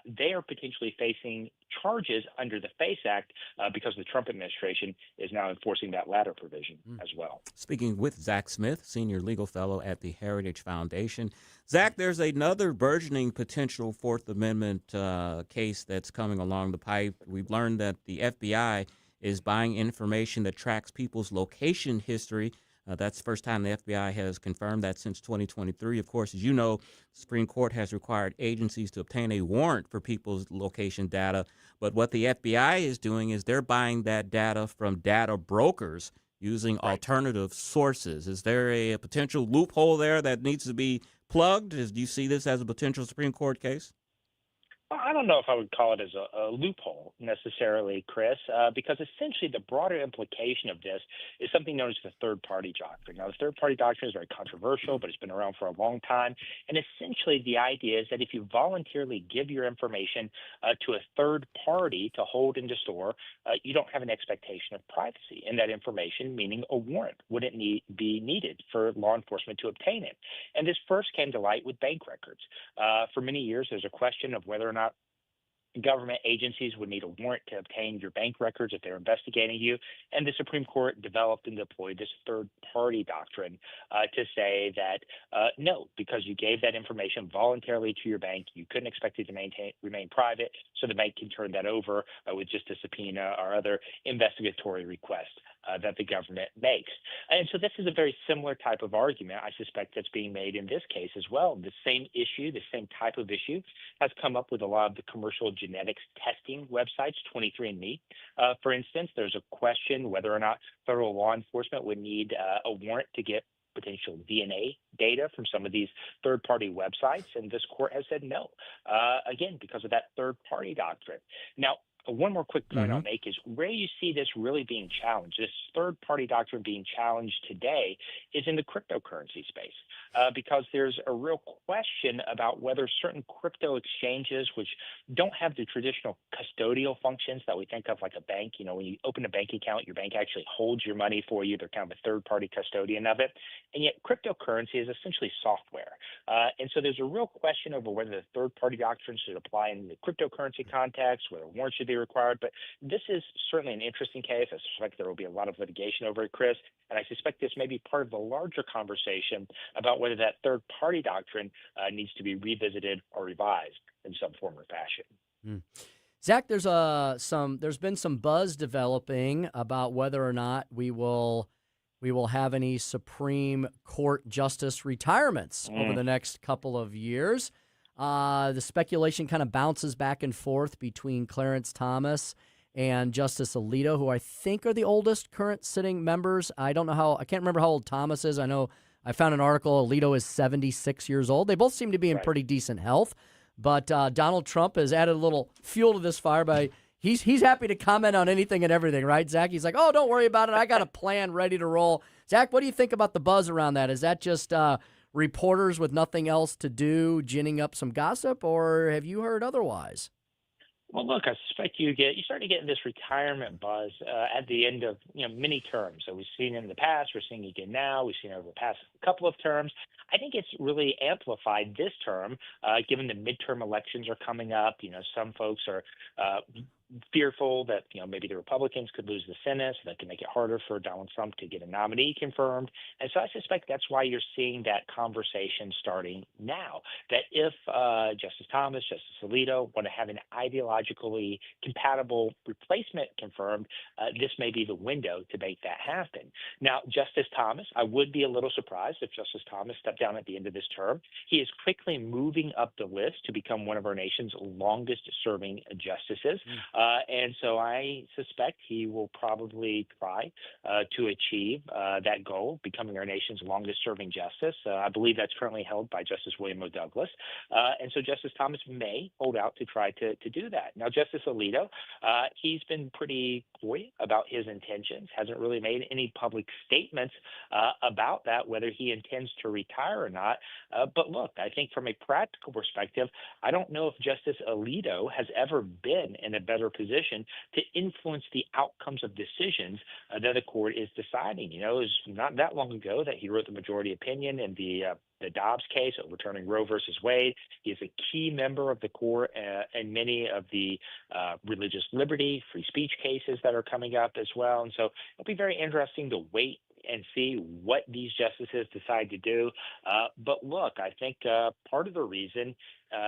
they are potentially facing charges under the FACE Act because the Trump administration is now enforcing that latter provision as well.
Speaking with Zack Smith, Senior Legal Fellow at the Heritage Foundation. Zack, there's another burgeoning potential Fourth Amendment case that's coming along the pipe. We've learned that the FBI is buying information that tracks people's location history. That's the first time the FBI has confirmed that since 2023. Of course, as you know, the Supreme Court has required agencies to obtain a warrant for people's location data. But what the FBI is doing is they're buying that data from data brokers using alternative sources. Is there a potential loophole there that needs to be plugged? Do you see this as a potential Supreme Court case?
I don't know if I would call it as a loophole necessarily, Chris, because essentially the broader implication of this is something known as the third-party doctrine. Now, the third-party doctrine is very controversial, but it's been around for a long time. And essentially the idea is that if you voluntarily give your information to a third party to hold and to store, you don't have an expectation of privacy in that information, meaning a warrant wouldn't be needed for law enforcement to obtain it. And this first came to light with bank records. For many years, there's a question of whether or not government agencies would need a warrant to obtain your bank records if they're investigating you. And the Supreme Court developed and deployed this third-party doctrine to say that no, because you gave that information voluntarily to your bank, you couldn't expect it to remain private, so the bank can turn that over with just a subpoena or other investigatory request that the government makes. And so this is a very similar type of argument, I suspect, that's being made in this case as well. The same issue, the same type of issue has come up with a lot of the commercial genetics testing websites, 23andMe. For instance, there's a question whether or not federal law enforcement would need a warrant to get potential DNA data from some of these third-party websites, and this court has said no, again, because of that third-party doctrine. Now, one more quick point I'll make is where you see this really being challenged, this third-party doctrine being challenged today, is in the cryptocurrency space, because there's a real question about whether certain crypto exchanges, which don't have the traditional custodial functions that we think of like a bank, you know, when you open a bank account, your bank actually holds your money for you. They're kind of a third-party custodian of it. And yet cryptocurrency is essentially software. And so there's a real question over whether the third-party doctrine should apply in the cryptocurrency context, whether warrants should be required. But this is certainly an interesting case. I suspect there will be a lot of litigation over it, Chris. And I suspect this may be part of the larger conversation about whether that third-party doctrine needs to be revisited or revised in some form or fashion.
Zack, there's been some buzz developing about whether or not we will have any Supreme Court justice retirements over the next couple of years. The speculation kind of bounces back and forth between Clarence Thomas and Justice Alito, who I think are the oldest current sitting members. I can't remember how old Thomas is. I know I found an article, Alito is 76 years old. They both seem to be in pretty decent health, but Donald Trump has added a little fuel to this fire by he's happy to comment on anything and everything, right, Zack? He's like, oh, don't worry about it. I got a plan ready to roll. Zack, what do you think about the buzz around that? Is that just reporters with nothing else to do ginning up some gossip, or have you heard otherwise?
Well, look, I suspect you start to get this retirement buzz at the end of many terms. So we've seen it in the past, we're seeing it again now, we've seen it over the past couple of terms. I think it's really amplified this term, given the midterm elections are coming up. Some folks are fearful that maybe the Republicans could lose the Senate, so that could make it harder for Donald Trump to get a nominee confirmed. And so I suspect that's why you're seeing that conversation starting now. That if Justice Thomas, Justice Alito want to have an ideologically compatible replacement confirmed, this may be the window to make that happen. Now, Justice Thomas, I would be a little surprised if Justice Thomas stepped down at the end of this term. He is quickly moving up the list to become one of our nation's longest-serving justices. And so I suspect he will probably try to achieve that goal, becoming our nation's longest-serving justice. I believe that's currently held by Justice William O. Douglas. And so Justice Thomas may hold out to try to do that. Now, Justice Alito, he's been pretty coy about his intentions, hasn't really made any public statements about that, whether he intends to retire or not. But look, I think from a practical perspective, I don't know if Justice Alito has ever been in a better position to influence the outcomes of decisions that the court is deciding. It was not that long ago that he wrote the majority opinion in the Dobbs case overturning Roe versus Wade. He is a key member of the court in many of the religious liberty, free speech cases that are coming up as well. And so it'll be very interesting to wait and see what these justices decide to do. But look, I think part of the reason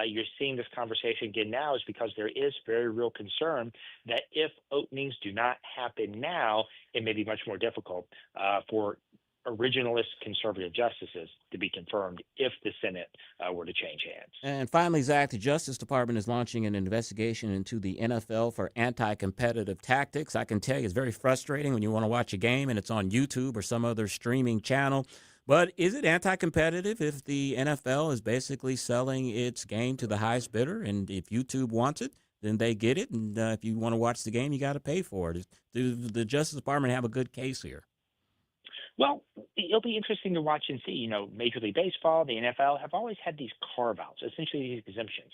you're seeing this conversation again now is because there is very real concern that if openings do not happen now, it may be much more difficult for originalist conservative justices to be confirmed if the Senate were to change hands.
And finally, Zach, the Justice Department is launching an investigation into the NFL for anti-competitive tactics. I can tell you it's very frustrating when you want to watch a game and it's on YouTube or some other streaming channel. But is it anti-competitive if the NFL is basically selling its game to the highest bidder, and if YouTube wants it, then they get it, and if you want to watch the game, you got to pay for it? Does the Justice Department have a good case here?
Well, it'll be interesting to watch and see. Major League Baseball, the NFL have always had these carve-outs, essentially these exemptions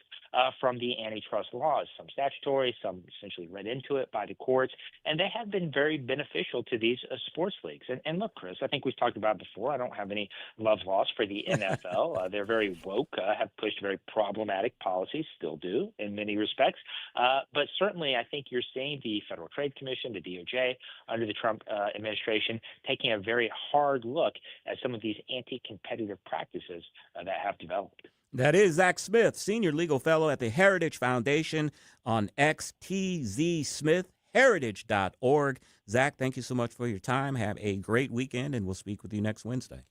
from the antitrust laws, some statutory, some essentially read into it by the courts, and they have been very beneficial to these sports leagues. And look, Chris, I think we've talked about it before. I don't have any love lost for the NFL. They're very woke, have pushed very problematic policies, still do in many respects. But certainly, I think you're seeing the Federal Trade Commission, the DOJ, under the Trump administration, taking a very hard look at some of these anti-competitive practices that have developed.
That is Zack Smith, Senior Legal Fellow at the Heritage Foundation on xtzsmithheritage.org. Zach, thank you so much for your time. Have a great weekend, and we'll speak with you next Wednesday.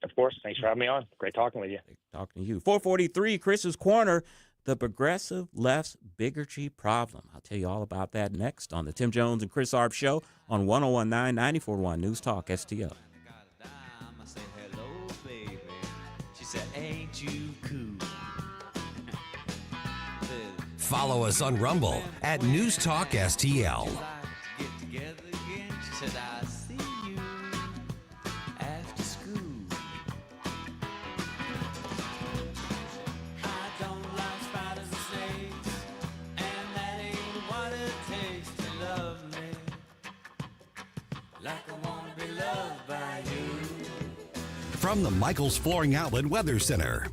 Of course. Thanks for having me on. Great talking with you.
Great talking to you. 443, Chris's Corner, the progressive left's bigotry problem. I'll tell you all about that next on the Tim Jones and Chris Arps Show on 101.9 94.1 News Talk STL.
Ain't you cool?
Follow us on Rumble at News Talk STL.
Get together again. She said, I'll see you after school. I don't like spiders and snakes, and that ain't what it takes to love me like I want to be loved by you.
From the Michaels Flooring Outlet Weather Center.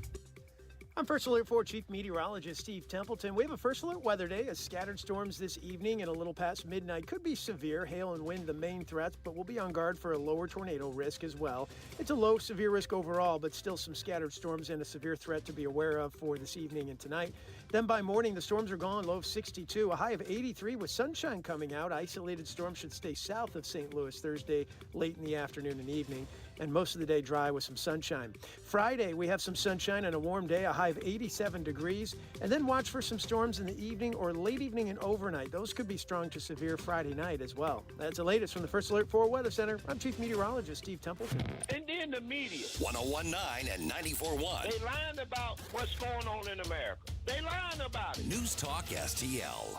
I'm First Alert 4 Chief Meteorologist Steve Templeton. We have a First Alert weather day as scattered storms this evening and a little past midnight could be severe. Hail and wind the main threats, but we'll be on guard for a lower tornado risk as well. It's a low severe risk overall, but still some scattered storms and a severe threat to be aware of for this evening and tonight. Then by morning, the storms are gone, low of 62, a high of 83 with sunshine coming out. Isolated storms should stay south of St. Louis Thursday late in the afternoon and evening, and most of the day dry with some sunshine. Friday, we have some sunshine and a warm day, a high of 87 degrees, and then watch for some storms in the evening or late evening and overnight. Those could be strong to severe Friday night as well. That's the latest from the First Alert 4 Weather Center. I'm Chief Meteorologist Steve Templeton.
And then the media.
101.9 and 94.1.
They lying about what's going on in America. They lying about it.
News Talk STL.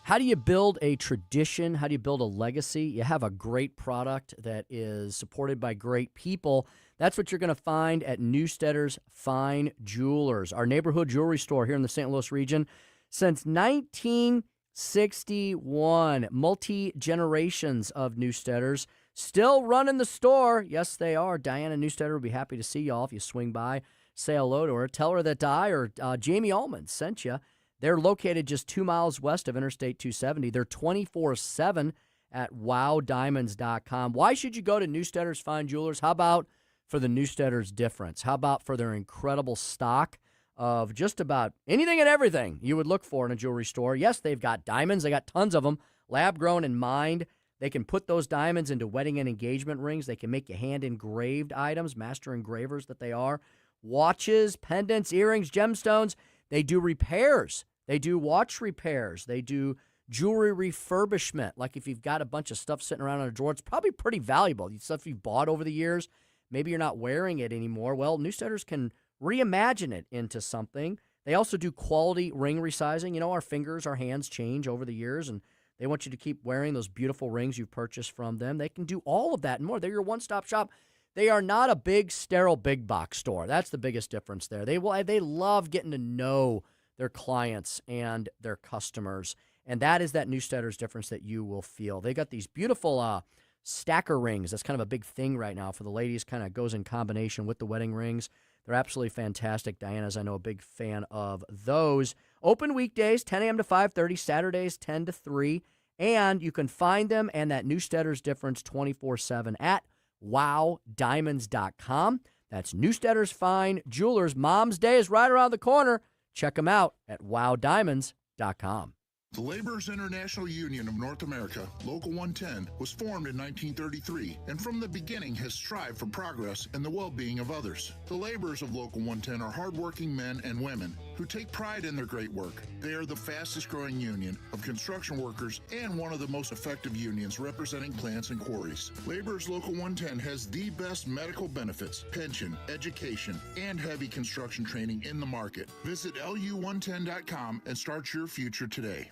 How do you build a tradition? How do you build a legacy? You have a great product that is supported by great people. That's what you're going to find at Newstetter's Fine Jewelers, our neighborhood jewelry store here in the St. Louis region. Since 1961, multi-generations of Newstetters still running the store. Yes, they are. Diana Newstetter will be happy to see y'all if you swing by. Say hello to her. Tell her that I or Jamie Allman sent you. They're located just 2 miles west of Interstate 270. They're 24/7 at wowdiamonds.com. Why should you go to Newstetter's Fine Jewelers? How about for the Newstetter's difference? How about for their incredible stock of just about anything and everything you would look for in a jewelry store? Yes, they've got diamonds. They got tons of them, lab-grown and mined. They can put those diamonds into wedding and engagement rings. They can make you hand-engraved items, master engravers that they are. Watches, pendants, earrings, gemstones. They do repairs. They do watch repairs. They do jewelry refurbishment. Like if you've got a bunch of stuff sitting around in a drawer, it's probably pretty valuable. Stuff you've bought over the years. Maybe you're not wearing it anymore. Well, Newsteaders can reimagine it into something. They also do quality ring resizing. You know, our fingers, our hands change over the years, and they want you to keep wearing those beautiful rings you've purchased from them. They can do all of that and more. They're your one-stop shop. They are not a big, sterile, big box store. That's the biggest difference there. They love getting to know their clients and their customers, and that is that Newstetter's difference that you will feel. They got these beautiful stacker rings. That's kind of a big thing right now for the ladies. Kind of goes in combination with the wedding rings. They're absolutely fantastic. Diana's, I know, a big fan of those. Open weekdays, 10 a.m. to 5:30, Saturdays, 10 to 3. And you can find them and that Newstetter's difference 24/7 at wowdiamonds.com. That's Newstetter's Fine Jewelers. Mom's Day is right around the corner. Check them out at wowdiamonds.com.
The Laborers International Union of North America, Local 110, was formed in 1933 and from the beginning has strived for progress and the well-being of others. The laborers of Local 110 are hardworking men and women who take pride in their great work. They are the fastest-growing union of construction workers and one of the most effective unions representing plants and quarries. Laborers Local 110 has the best medical benefits, pension, education, and heavy construction training in the market. Visit lu110.com and start your future today.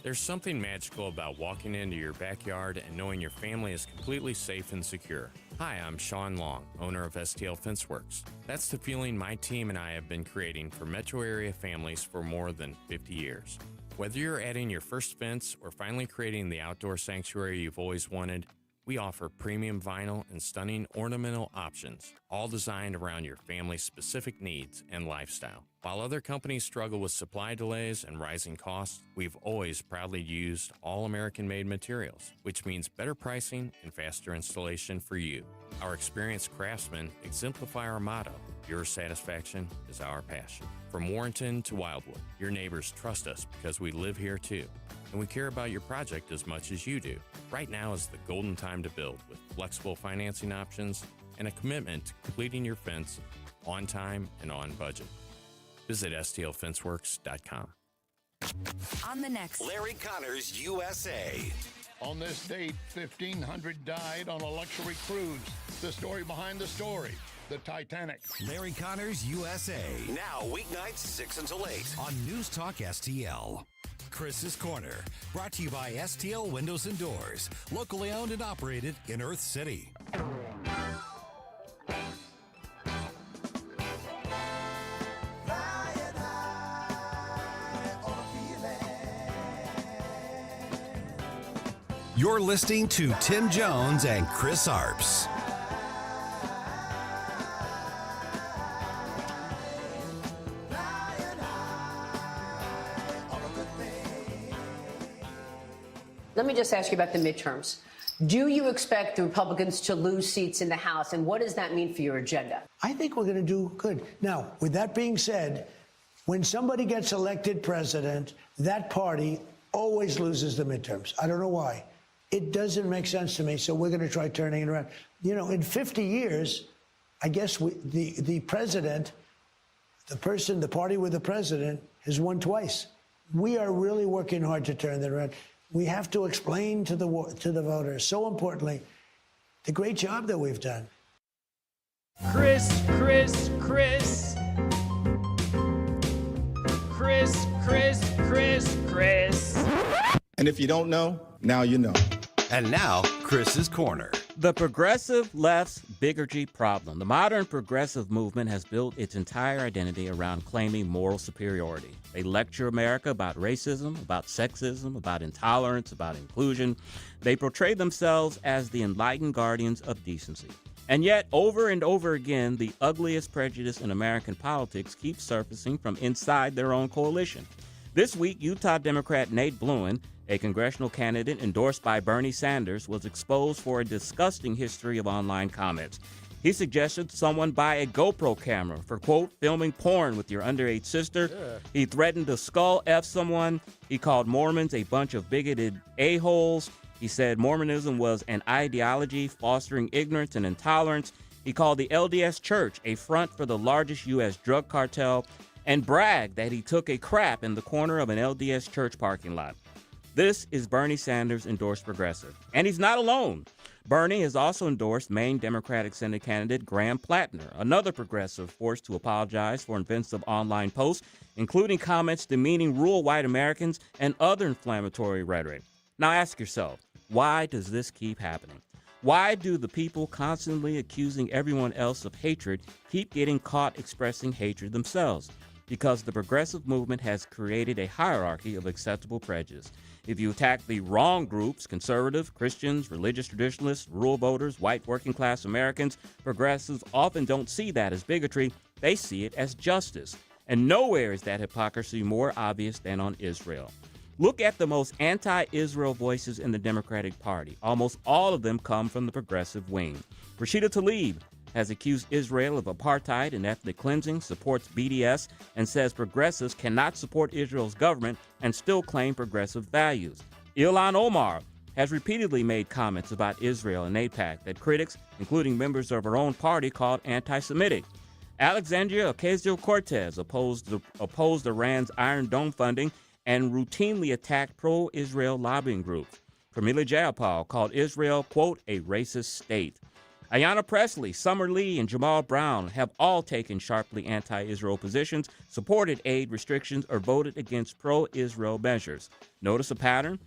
There's something magical about walking into your backyard and knowing your family is completely safe and secure. Hi, I'm Sean Long, owner of STL Fence Works. That's the feeling my team and I have been creating for metro area families for more than 50 years. Whether you're adding your first fence or finally creating the outdoor sanctuary you've always wanted, we offer premium vinyl and stunning ornamental options, all designed around your family's specific needs and lifestyle. While other companies struggle with supply delays and rising costs, we've always proudly used all American-made materials, which means better pricing and faster installation for you. Our experienced craftsmen exemplify our motto, your satisfaction is our passion. From Warrenton to Wildwood, your neighbors trust us because we live here too. And we care about your project as much as you do. Right now is the golden time to build with flexible financing options and a commitment to completing your fence on time and on budget. Visit stlfenceworks.com.
On the next
Larry Connors USA.
On this date, 1,500 died on a luxury cruise. The story behind the story, the Titanic.
Larry Connors USA. Now weeknights 6 until 8 on News Talk STL. Chris's Corner, brought to you by STL Windows and Doors, locally owned and operated in Earth City. You're listening to Tim Jones and Chris Arps.
Let me just ask you about the midterms. Do you expect the Republicans to lose seats in the House, and what does that mean for your agenda?
I think we're going to do good. Now, with that being said, when somebody gets elected president, that party always loses the midterms. I don't know why. It doesn't make sense to me, so we're going to try turning it around. You know, in 50 years, I guess the president, the party with the president, has won twice. We are really working hard to turn that around. We have to explain to the voters, so importantly, the great job that we've done.
Chris.
And if you don't know, now you know.
And now, Chris's Corner.
The progressive left's bigotry problem. The modern progressive movement has built its entire identity around claiming moral superiority. They lecture America about racism, about sexism, about intolerance, about inclusion. They portray themselves as the enlightened guardians of decency. And yet, over and over again, the ugliest prejudice in American politics keeps surfacing from inside their own coalition. This week, Utah Democrat Nate Bluen, a congressional candidate endorsed by Bernie Sanders, was exposed for a disgusting history of online comments. He suggested someone buy a GoPro camera for, quote, filming porn with your underage sister. Yeah. He threatened to skull F someone. He called Mormons a bunch of bigoted a-holes. He said Mormonism was an ideology fostering ignorance and intolerance. He called the LDS Church a front for the largest U.S. drug cartel and bragged that he took a crap in the corner of an LDS church parking lot. This is Bernie Sanders' endorsed progressive. And he's not alone. Bernie has also endorsed Maine Democratic Senate candidate Graham Plattner, another progressive forced to apologize for offensive online posts, including comments demeaning rural white Americans and other inflammatory rhetoric. Now ask yourself, why does this keep happening? Why do the people constantly accusing everyone else of hatred keep getting caught expressing hatred themselves? Because the progressive movement has created a hierarchy of acceptable prejudice. If you attack the wrong groups, conservative, Christians, religious traditionalists, rural voters, white working class Americans, progressives often don't see that as bigotry. They see it as justice. And nowhere is that hypocrisy more obvious than on Israel. Look at the most anti-Israel voices in the Democratic Party. Almost all of them come from the progressive wing. Rashida Tlaib has accused Israel of apartheid and ethnic cleansing, supports BDS, and says progressives cannot support Israel's government and still claim progressive values. Ilhan Omar has repeatedly made comments about Israel and AIPAC that critics, including members of her own party, called anti-Semitic. Alexandria Ocasio-Cortez opposed Iran's Iron Dome funding and routinely attacked pro-Israel lobbying groups. Pramila Jayapal called Israel, quote, a racist state. Ayanna Pressley, Summer Lee, and Jamal Brown have all taken sharply anti-Israel positions, supported aid restrictions, or voted against pro-Israel measures. Notice a pattern?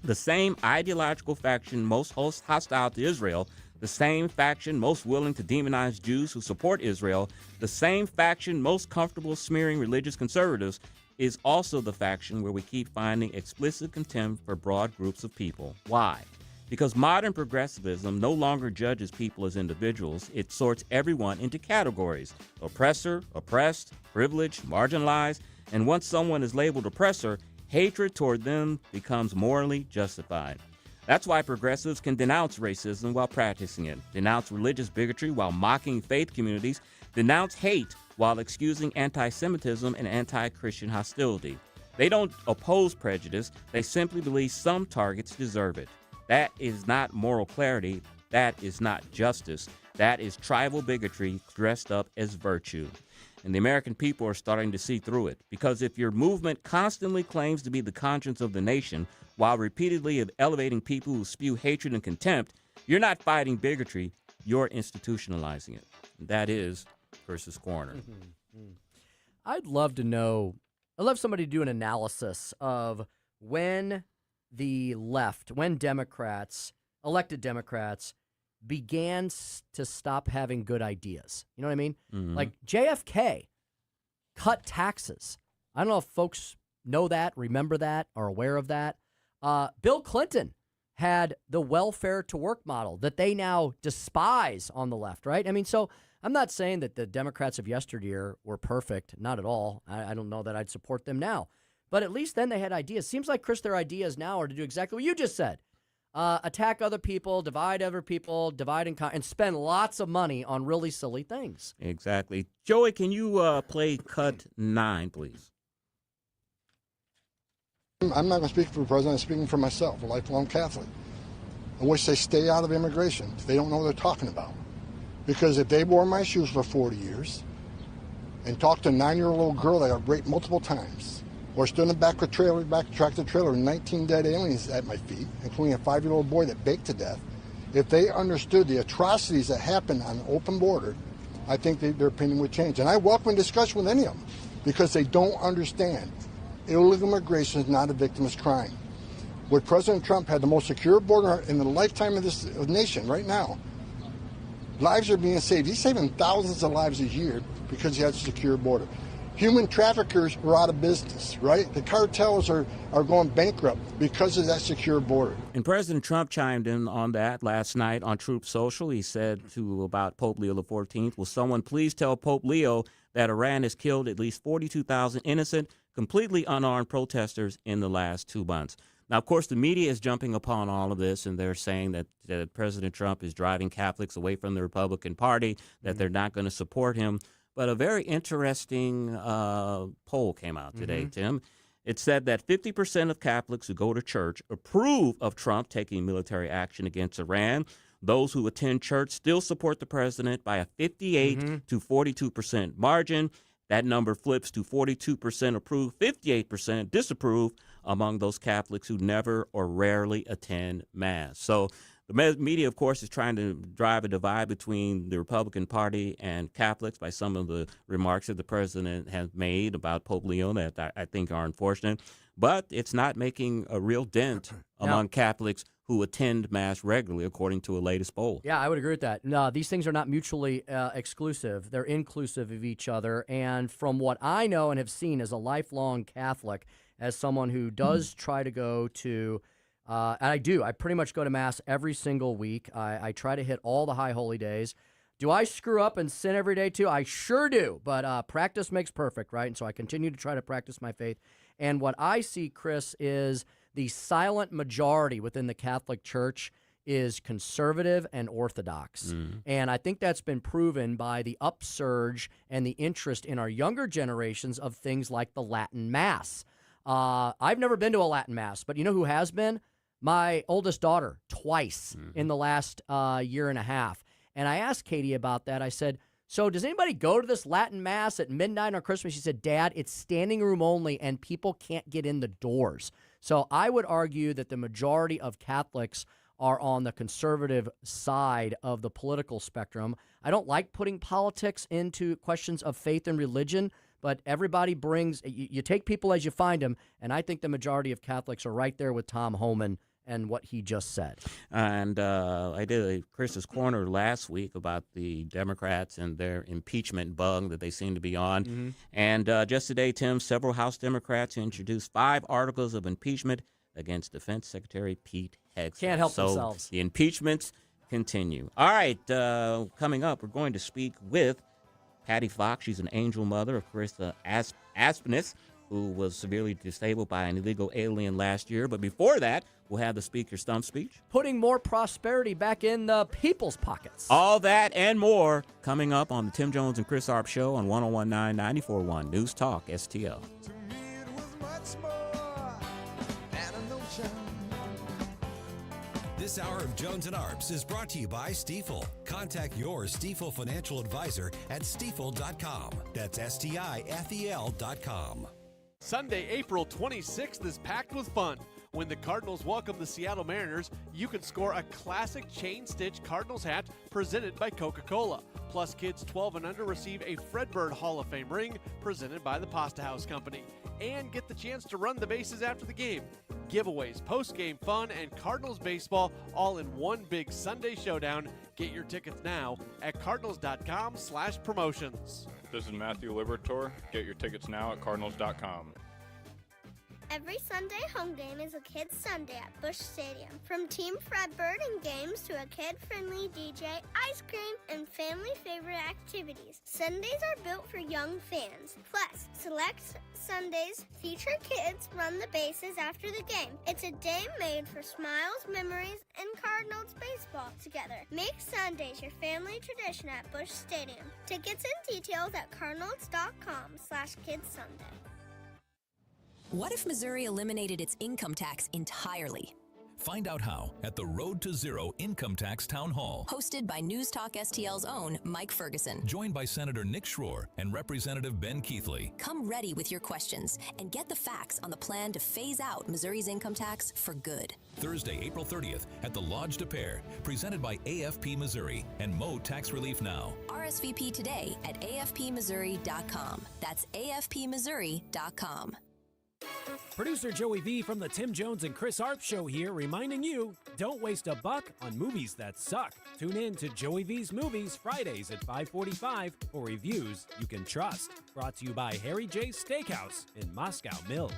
The same ideological faction most hostile to Israel, the same faction most willing to demonize Jews who support Israel, the same faction most comfortable smearing religious conservatives, is also the faction where we keep finding explicit contempt for broad groups of people. Why? Because modern progressivism no longer judges people as individuals. It sorts everyone into categories: oppressor, oppressed, privileged, marginalized. And once someone is labeled oppressor, hatred toward them becomes morally justified. That's why progressives can denounce racism while practicing it, denounce religious bigotry while mocking faith communities, denounce hate while excusing anti-Semitism and anti-Christian hostility. They don't oppose prejudice. They simply believe some targets deserve it. That is not moral clarity. That is not justice. That is tribal bigotry dressed up as virtue. And the American people are starting to see through it. Because if your movement constantly claims to be the conscience of the nation while repeatedly elevating people who spew hatred and contempt, you're not fighting bigotry, you're institutionalizing it. And that is Versus Corner.
I'd love to know, I'd love somebody to do an analysis of when the left, when Democrats, elected Democrats, began to stop having good ideas. You know what I mean? Mm-hmm. Like JFK cut taxes. I don't know if folks know that, remember that, are aware of that. Bill Clinton had the welfare to work model that they now despise on the left, right? I mean, so I'm not saying that the Democrats of yesteryear were perfect. Not at all. I don't know that I'd support them now. But at least then they had ideas. Seems like, Chris, their ideas now are to do exactly what you just said. Attack other people, divide other people, and spend lots of money on really silly things.
Exactly. Joey, can you play cut 9, please?
I'm not going to speak for the president. I'm speaking for myself, a lifelong Catholic. I wish they stay out of immigration. They don't know what they're talking about. Because if they wore my shoes for 40 years and talked to a 9-year-old girl that got raped multiple times, or stood in the back of tractor trailer with 19 dead aliens at my feet, including a 5-year-old boy that baked to death, if they understood the atrocities that happened on the open border, I think their opinion would change. And I welcome discussion with any of them because they don't understand. Illegal immigration is not a victimless crime. What President Trump had the most secure border in the lifetime of this nation right now. Lives are being saved. He's saving thousands of lives a year because he has a secure border. Human traffickers are out of business, right? The cartels are going bankrupt because of that secure border.
And President Trump chimed in on that last night on Truth Social. He said about Pope Leo XIV, will someone please tell Pope Leo that Iran has killed at least 42,000 innocent, completely unarmed protesters in the last 2 months. Now, of course, the media is jumping upon all of this, and they're saying that President Trump is driving Catholics away from the Republican Party, that they're not going to support him. But a very interesting poll came out today, Tim. It said that 50% of Catholics who go to church approve of Trump taking military action against Iran. Those who attend church still support the president by a 58 to 42% margin. That number flips to 42% approve, 58% disapprove among those Catholics who never or rarely attend Mass. So the media, of course, is trying to drive a divide between the Republican Party and Catholics by some of the remarks that the president has made about Pope Leo that I think are unfortunate. But it's not making a real dent among Catholics who attend Mass regularly, according to a latest poll.
Yeah, I would agree with that. No, these things are not mutually exclusive. They're inclusive of each other. And from what I know and have seen as a lifelong Catholic, as someone who does try to go to and I do. I pretty much go to Mass every single week. I try to hit all the high holy days. Do I screw up and sin every day too? I sure do. But practice makes perfect, right? And so I continue to try to practice my faith. And what I see, Chris, is the silent majority within the Catholic Church is conservative and orthodox. And I think that's been proven by the upsurge and the interest in our younger generations of things like the Latin Mass. I've never been to a Latin Mass, but you know who has been? My oldest daughter, twice in the last year and a half. And I asked Katie about that. I said, so does anybody go to this Latin Mass at midnight on Christmas? She said, Dad, it's standing room only and people can't get in the doors. So I would argue that the majority of Catholics are on the conservative side of the political spectrum. I don't like putting politics into questions of faith and religion, but everybody brings, you take people as you find them, and I think the majority of Catholics are right there with Tom Homan and what he just said.
And I did a Chris's Corner last week about the Democrats and their impeachment bug that they seem to be on. And just today, Tim, several House Democrats introduced 5 articles of impeachment against Defense Secretary Pete Hegseth.
Can't help themselves.
The impeachments continue. All right, coming up, we're going to speak with Patti Fox. She's an angel mother of Carissa Aspinus, who was severely disabled by an illegal alien last year. But before that, we'll have the Speaker's Stump Speech.
Putting more prosperity back in the people's pockets.
All that and more coming up on the Tim Jones and Chris Arps Show on 101.9 94.1 News Talk STL.
This hour of Jones and Arps is brought to you by Stifel. Contact your Stifel financial advisor at stifel.com. That's STIFEL.com.
Sunday, April 26th is packed with fun. When the Cardinals welcome the Seattle Mariners, you can score a classic chain-stitch Cardinals hat presented by Coca-Cola. Plus, kids 12 and under receive a Fredbird Hall of Fame ring presented by the Pasta House Company. And get the chance to run the bases after the game. Giveaways, post-game fun, and Cardinals baseball all in one big Sunday showdown. Get your tickets now at cardinals.com/promotions.
This is Matthew Liberatore. Get your tickets now at cardinals.com.
Every Sunday home game is a Kids Sunday at Busch Stadium. From Team Fredbird and games to a kid-friendly DJ, ice cream, and family favorite activities. Sundays are built for young fans. Plus, select Sundays feature kids run the bases after the game. It's a day made for smiles, memories, and Cardinals baseball together. Make Sundays your family tradition at Busch Stadium. Tickets and details at cardinals.com/KidsSunday.
What if Missouri eliminated its income tax entirely?
Find out how at the Road to Zero Income Tax Town Hall.
Hosted by News Talk STL's own Mike Ferguson.
Joined by Senator Nick Schroer and Representative Ben Keithley.
Come ready with your questions and get the facts on the plan to phase out Missouri's income tax for good.
Thursday, April 30th at the Lodge de Pere. Presented by AFP Missouri and Mo Tax Relief Now.
RSVP today at afpmissouri.com. That's afpmissouri.com.
Producer Joey V from the Tim Jones and Chris Arps Show here, reminding you, don't waste a buck on movies that suck. Tune in to Joey V's Movies Fridays at 5:45 for reviews you can trust. Brought to you by Harry J. Steakhouse in Moscow Mills.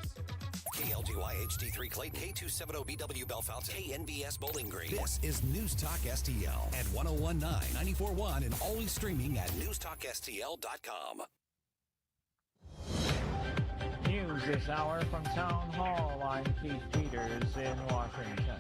KLGY HD3 Clayton, K270BW Bellefonte, KNBS Bowling Green. This is News Talk STL at 1019, 94.1, and always streaming at newstalkstl.com.
News this hour from Town Hall. I'm Keith Peters in Washington.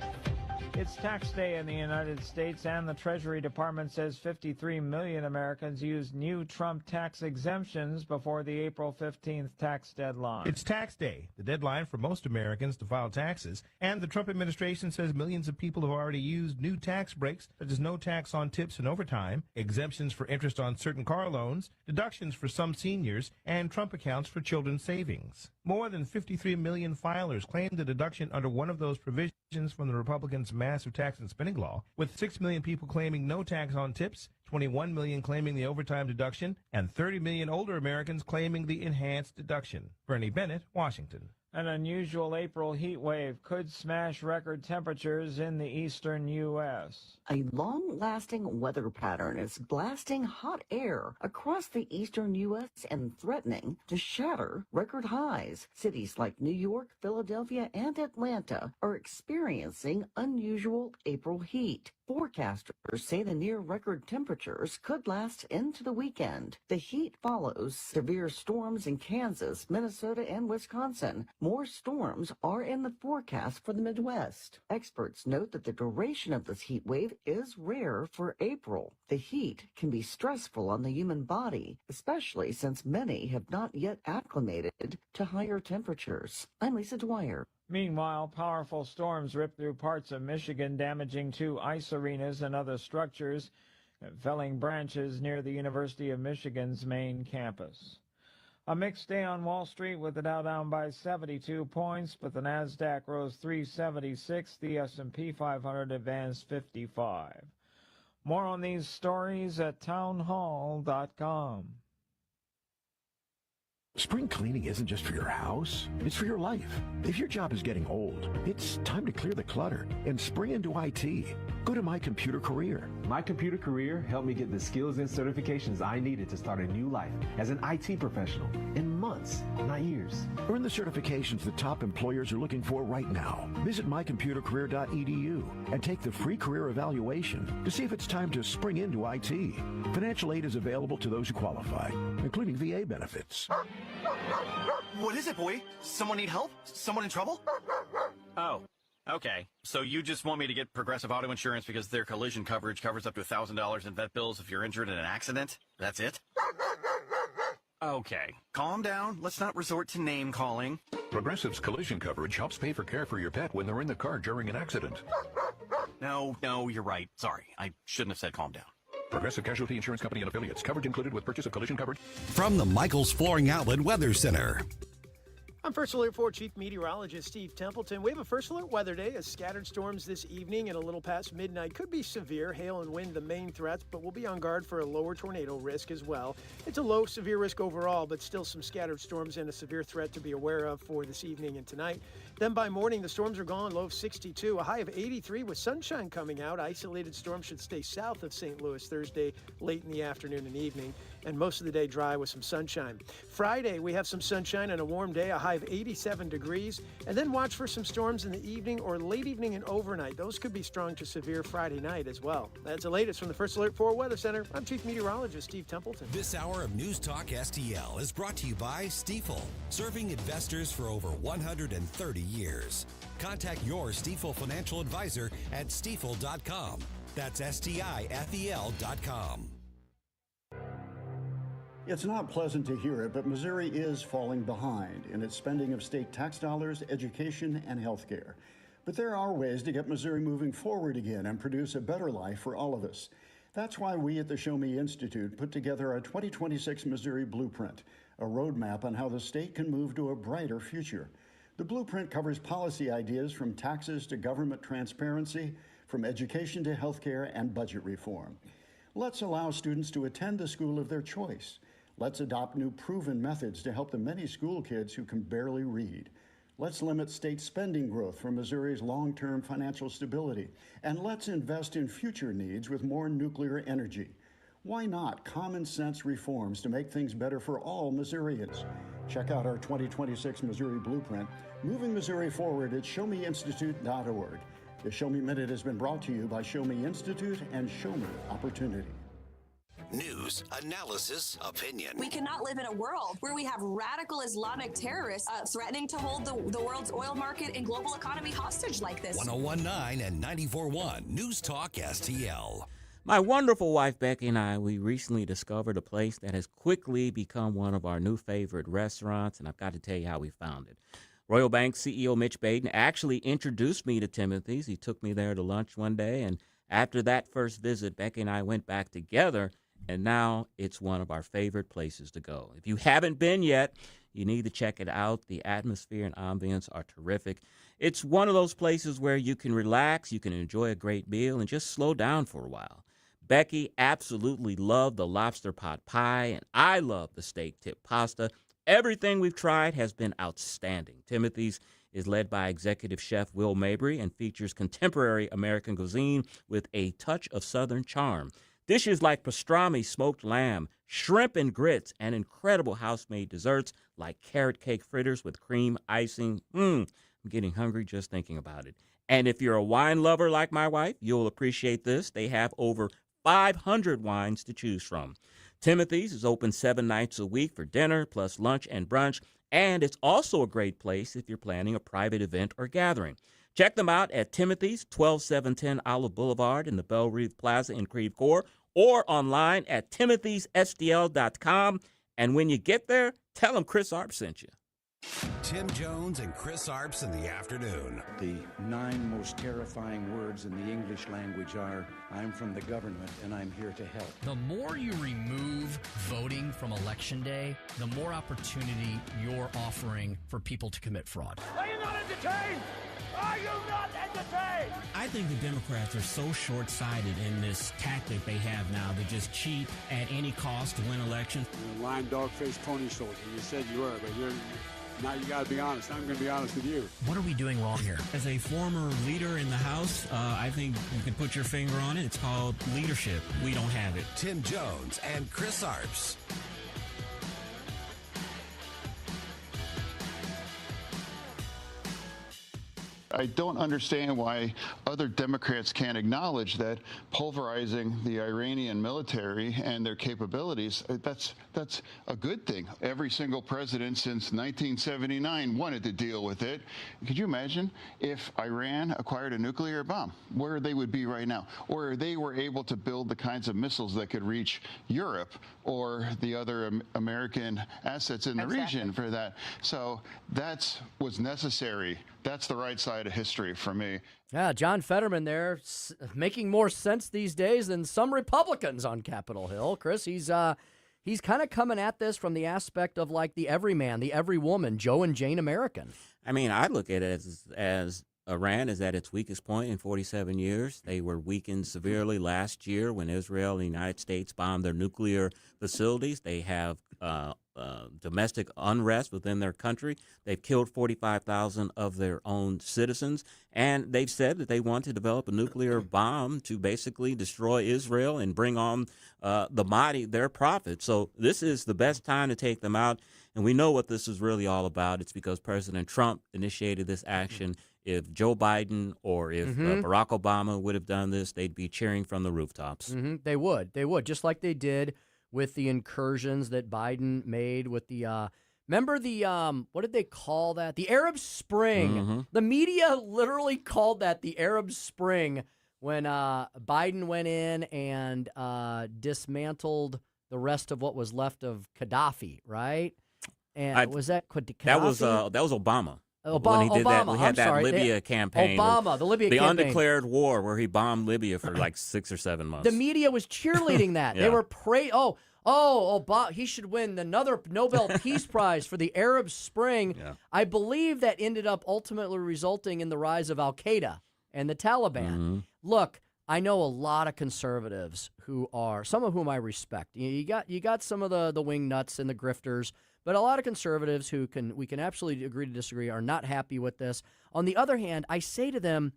It's tax day in the United States, and the Treasury Department says 53 million Americans used new Trump tax exemptions before the April 15th tax deadline.
It's tax day, the deadline for most Americans to file taxes, and the Trump administration says millions of people have already used new tax breaks, such as no tax on tips and overtime, exemptions for interest on certain car loans, deductions for some seniors, and Trump accounts for children's savings. More than 53 million filers claimed a deduction under one of those provisions from the Republicans' massive tax and spending law, with 6 million people claiming no tax on tips, 21 million claiming the overtime deduction, and 30 million older Americans claiming the enhanced deduction. Bernie Bennett, Washington.
An unusual April heat wave could smash record temperatures in the eastern U.S.
A long-lasting weather pattern is blasting hot air across the eastern U.S. and threatening to shatter record highs. Cities like New York, Philadelphia, and Atlanta are experiencing unusual April heat. Forecasters say the near-record temperatures could last into the weekend. The heat follows severe storms in Kansas, Minnesota, and Wisconsin. More storms are in the forecast for the Midwest. Experts note that the duration of this heat wave is rare for April. The heat can be stressful on the human body, especially since many have not yet acclimated to higher temperatures. I'm Lisa Dwyer.
Meanwhile, powerful storms ripped through parts of Michigan, damaging 2 ice arenas and other structures, and felling branches near the University of Michigan's main campus. A mixed day on Wall Street, with the Dow down by 72 points, but the Nasdaq rose 376. The S&P 500 advanced 55. More on these stories at townhall.com.
Spring cleaning isn't just for your house, it's for your life. If your job is getting old, it's time to clear the clutter and spring into IT. Go to My Computer Career.
My Computer Career helped me get the skills and certifications I needed to start a new life as an IT professional in months, not years.
Earn the certifications the top employers are looking for right now. Visit mycomputercareer.edu and take the free career evaluation to see if it's time to spring into IT. Financial aid is available to those who qualify, including VA benefits.
What is it, boy? Someone need help? Someone in trouble? Oh, okay. So you just want me to get Progressive Auto Insurance because their collision coverage covers up to $1,000 in vet bills if you're injured in an accident? That's it? Okay. Calm down. Let's not resort to name calling.
Progressive's collision coverage helps pay for care for your pet when they're in the car during an accident.
No, you're right. Sorry. I shouldn't have said calm down.
Progressive Casualty Insurance Company and affiliates. Coverage included with purchase of collision coverage.
From the Michaels Flooring Outlet Weather Center.
I'm First Alert 4 Chief Meteorologist Steve Templeton. We have a First Alert weather day as scattered storms this evening and a little past midnight could be severe. Hail and wind the main threats, but we'll be on guard for a lower tornado risk as well. It's a low severe risk overall, but still some scattered storms and a severe threat to be aware of for this evening and tonight. Then by morning, the storms are gone, low of 62, a high of 83 with sunshine coming out. Isolated storms should stay south of St. Louis Thursday late in the afternoon and evening, and most of the day dry with some sunshine. Friday, we have some sunshine and a warm day, a high of 87 degrees, and then watch for some storms in the evening or late evening and overnight. Those could be strong to severe Friday night as well. That's the latest from the First Alert 4 Weather Center. I'm Chief Meteorologist Steve Templeton.
This hour of News Talk STL is brought to you by Stifel, serving investors for over 130 years. Contact your Stifel financial advisor at stifel.com. That's STIFEL.com.
It's not pleasant to hear it, but Missouri is falling behind in its spending of state tax dollars, education, and health care. But there are ways to get Missouri moving forward again and produce a better life for all of us. That's why we at the Show Me Institute put together a 2026 Missouri Blueprint, a roadmap on how the state can move to a brighter future. The blueprint covers policy ideas from taxes to government transparency, from education to healthcare and budget reform. Let's allow students to attend the school of their choice. Let's adopt new proven methods to help the many school kids who can barely read. Let's limit state spending growth for Missouri's long-term financial stability. And let's invest in future needs with more nuclear energy. Why not common sense reforms to make things better for all Missourians? Check out our 2026 Missouri Blueprint, moving Missouri forward at showmeinstitute.org. The Show Me Minute has been brought to you by Show Me Institute and Show Me Opportunity.
News, analysis, opinion.
We cannot live in a world where we have radical Islamic terrorists threatening to hold the world's oil market and global economy hostage like this.
101.9 and 94.1 News Talk STL.
My wonderful wife, Becky, and I, we recently discovered a place that has quickly become one of our new favorite restaurants, and I've got to tell you how we found it. Royal Bank CEO Mitch Baden actually introduced me to Timothy's. He took me there to lunch one day, and after that first visit, Becky and I went back together, and now it's one of our favorite places to go. If you haven't been yet, you need to check it out. The atmosphere and ambience are terrific. It's one of those places where you can relax, you can enjoy a great meal, and just slow down for a while. Becky absolutely loved the lobster pot pie, and I love the steak tip pasta. Everything we've tried has been outstanding. Timothy's is led by executive chef Will Mabry and features contemporary American cuisine with a touch of Southern charm. Dishes like pastrami smoked lamb, shrimp and grits, and incredible house-made desserts like carrot cake fritters with cream icing. I'm getting hungry just thinking about it. And if you're a wine lover like my wife, you'll appreciate this. They have over 500 wines to choose from. Timothy's is open 7 nights a week for dinner, plus lunch and brunch, and it's also a great place if you're planning a private event or gathering. Check them out at Timothy's, 12710 Olive Boulevard in the Belle Reve Plaza in Creve Coeur, or online at timothysstl.com. And when you get there, tell them Chris Arps sent you.
Tim Jones and Chris Arps in the afternoon.
The 9 most terrifying words in the English language are, I'm from the government and I'm here to help.
The more you remove voting from Election Day, the more opportunity you're offering for people to commit fraud.
Are you not entertained? Are you not entertained?
I think the Democrats are so short-sighted in this tactic they have now to just cheat at any cost to win elections.
You're a lying dog-faced pony soldier. You said you were, but now you got to be honest. I'm going to be honest with you.
What are we doing wrong here?
As a former leader in the House, I think you can put your finger on it. It's called leadership. We don't have it.
Tim Jones and Chris Arps.
I don't understand why other Democrats can't acknowledge that pulverizing the Iranian military and their capabilities, that's a good thing. Every single president since 1979 wanted to deal with it. Could you imagine if Iran acquired a nuclear bomb, where they would be right now? Or they were able to build the kinds of missiles that could reach Europe or the other American assets in the region for that. So that was necessary. That's the right side of history for me.
Yeah, John Fetterman there making more sense these days than some Republicans on Capitol Hill. Chris, he's kind of coming at this from the aspect of like the everyman, the every woman, Joe and Jane American.
I mean, I look at it as Iran is at its weakest point in 47 years. They were weakened severely last year when Israel and the United States bombed their nuclear facilities. They have domestic unrest within their country. They've killed 45,000 of their own citizens, and they've said that they want to develop a nuclear bomb to basically destroy Israel and bring on the Mahdi, their prophet. So this is the best time to take them out, and we know what this is really all about. It's because President Trump initiated this action. If Joe Biden or if Barack Obama would have done this, they'd be cheering from the rooftops.
They would, just like they did with the incursions that Biden made with the, remember the, what did they call that? The Arab Spring. The media literally called that the Arab Spring when Biden went in and dismantled the rest of what was left of Gaddafi, right? And was that Gaddafi?
That was Obama. When he did that, we had that Libya campaign.
Obama, the Libya campaign.
The undeclared war where he bombed Libya for like 6 or 7 months.
The media was cheerleading that. They were Obama, he should win another Nobel Peace Prize for the Arab Spring. Yeah. I believe that ended up ultimately resulting in the rise of Al-Qaeda and the Taliban. Look, I know a lot of conservatives who are, some of whom I respect. You got some of the wing nuts and the grifters, but a lot of conservatives who we can absolutely agree to disagree are not happy with this. On the other hand, I say to them,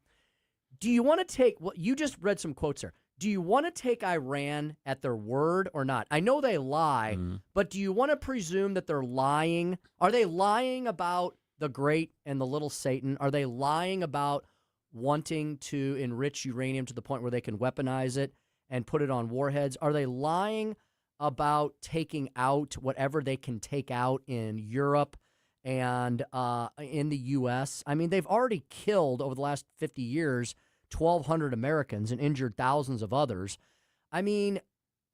do you want to take what you just read some quotes there? Do you want to take Iran at their word or not? I know they lie, but do you want to presume that they're lying? Are they lying about the great and the little Satan? Are they lying about wanting to enrich uranium to the point where they can weaponize it and put it on warheads? Are they lying about taking out whatever they can take out in Europe and in the U.S.? I mean, they've already killed, over the last 50 years, 1,200 Americans and injured thousands of others. I mean,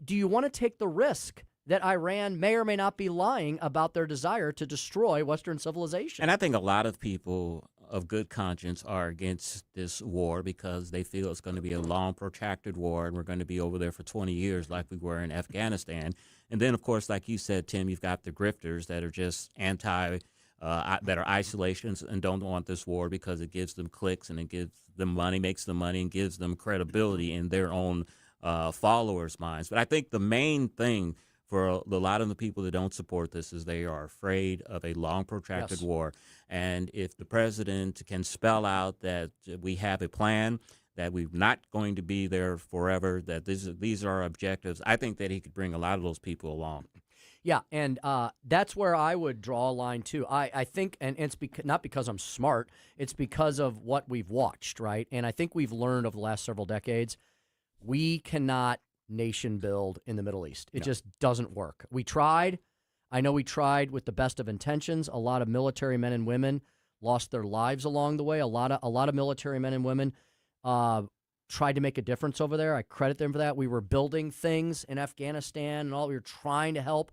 do you want to take the risk that Iran may or may not be lying about their desire to destroy Western civilization?
And I think a lot of people of good conscience are against this war because they feel it's going to be a long, protracted war, and we're going to be over there for 20 years like we were in Afghanistan. And then, of course, like you said, Tim, you've got the grifters that are just that are isolations and don't want this war because it gives them clicks and it gives them money, makes them money, and gives them credibility in their own followers' minds. But I think the main thing for a lot of the people that don't support this is they are afraid of a long, protracted war. And if the president can spell out that we have a plan, that we're not going to be there forever, that these are our objectives, I think that he could bring a lot of those people along.
Yeah, and that's where I would draw a line, too. I think, and it's not because I'm smart, it's because of what we've watched, right? And I think we've learned over the last several decades, we cannot nation build in the Middle East. It just doesn't work. We tried. I know we tried with the best of intentions. A lot of military men and women lost their lives along the way. A lot of military men and women tried to make a difference over there. I credit them for that. We were building things in Afghanistan and all. We were trying to help.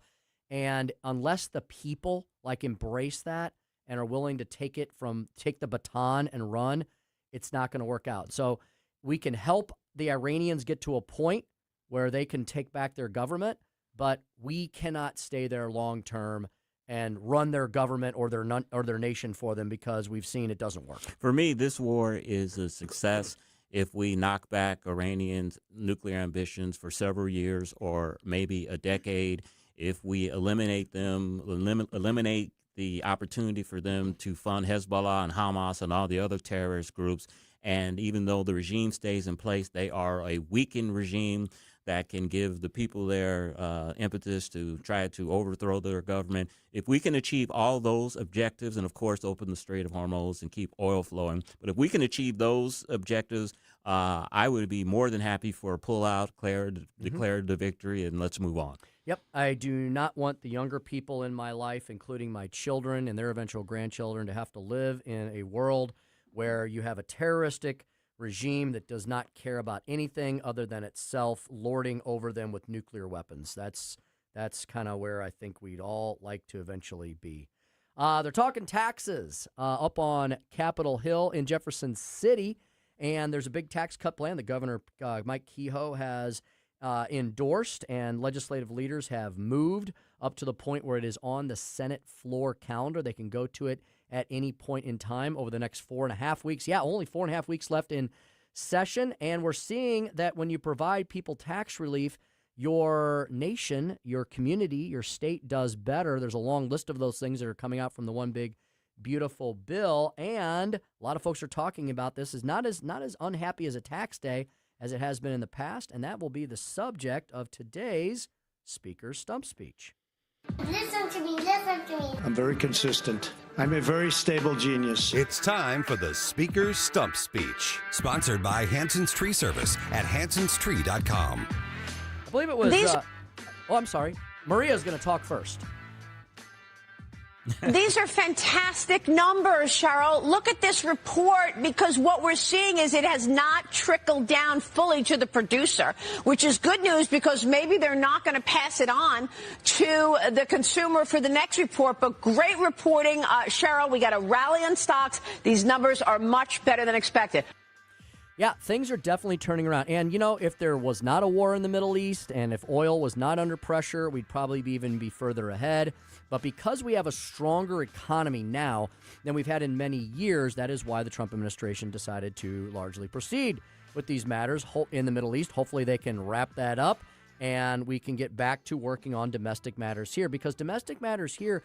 And unless the people embrace that and are willing to take the baton and run, it's not going to work out. So we can help the Iranians get to a point where they can take back their government, but we cannot stay there long term and run their government or their nation for them, because we've seen it doesn't work.
For me, this war is a success if we knock back Iranians' nuclear ambitions for several years or maybe a decade. If we eliminate them, eliminate the opportunity for them to fund Hezbollah and Hamas and all the other terrorist groups. And even though the regime stays in place, they are a weakened regime that can give the people there impetus to try to overthrow their government. If we can achieve all those objectives and, of course, open the Strait of Hormuz and keep oil flowing, but if we can achieve those objectives, I would be more than happy for a pullout, declare the victory, and let's move on.
Yep. I do not want the younger people in my life, including my children and their eventual grandchildren, to have to live in a world where you have a terroristic regime that does not care about anything other than itself, lording over them with nuclear weapons. That's kind of where I think we'd all like to eventually be. They're talking taxes up on Capitol Hill in Jefferson City, and there's a big tax cut plan that Governor Mike Kehoe has endorsed, and legislative leaders have moved up to the point where it is on the Senate floor calendar. They can go to it at any point in time over the next 4.5 weeks. Yeah, only 4.5 weeks left in session, and we're seeing that when you provide people tax relief, your nation, your community, your state does better. There's a long list of those things that are coming out from the One Big Beautiful Bill, and a lot of folks are talking about this is not as unhappy as a tax day as it has been in the past, and that will be the subject of today's Speaker's Stump Speech.
Listen to me, listen to me.
I'm very consistent. I'm a very stable genius.
It's time for the Speaker's Stump Speech, sponsored by Hanson's Tree Service at hansonstree.com.
I believe it was... I'm sorry. Maria's going to talk first.
These are fantastic numbers, Cheryl. Look at this report, because what we're seeing is it has not trickled down fully to the producer, which is good news because maybe they're not going to pass it on to the consumer for the next report. But great reporting, Cheryl. We got a rally on stocks. These numbers are much better than expected.
Yeah, things are definitely turning around. And, you know, if there was not a war in the Middle East and if oil was not under pressure, we'd probably even be further ahead. But because we have a stronger economy now than we've had in many years, that is why the Trump administration decided to largely proceed with these matters in the Middle East. Hopefully they can wrap that up and we can get back to working on domestic matters here, because domestic matters here,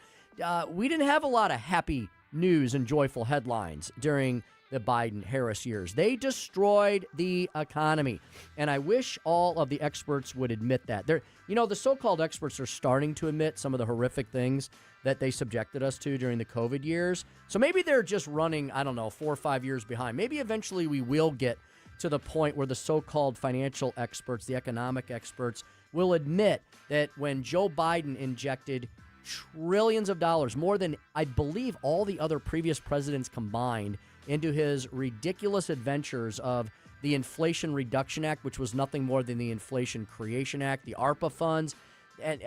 we didn't have a lot of happy news and joyful headlines during the Biden-Harris years. They destroyed the economy, and I wish all of the experts would admit that. The so-called experts are starting to admit some of the horrific things that they subjected us to during the COVID years. So maybe they're just running, 4 or 5 years behind. Maybe eventually we will get to the point where the so-called financial experts, the economic experts, will admit that when Joe Biden injected trillions of dollars, more than, I believe, all the other previous presidents combined, into his ridiculous adventures of the Inflation Reduction Act, which was nothing more than the Inflation Creation Act, the ARPA funds, and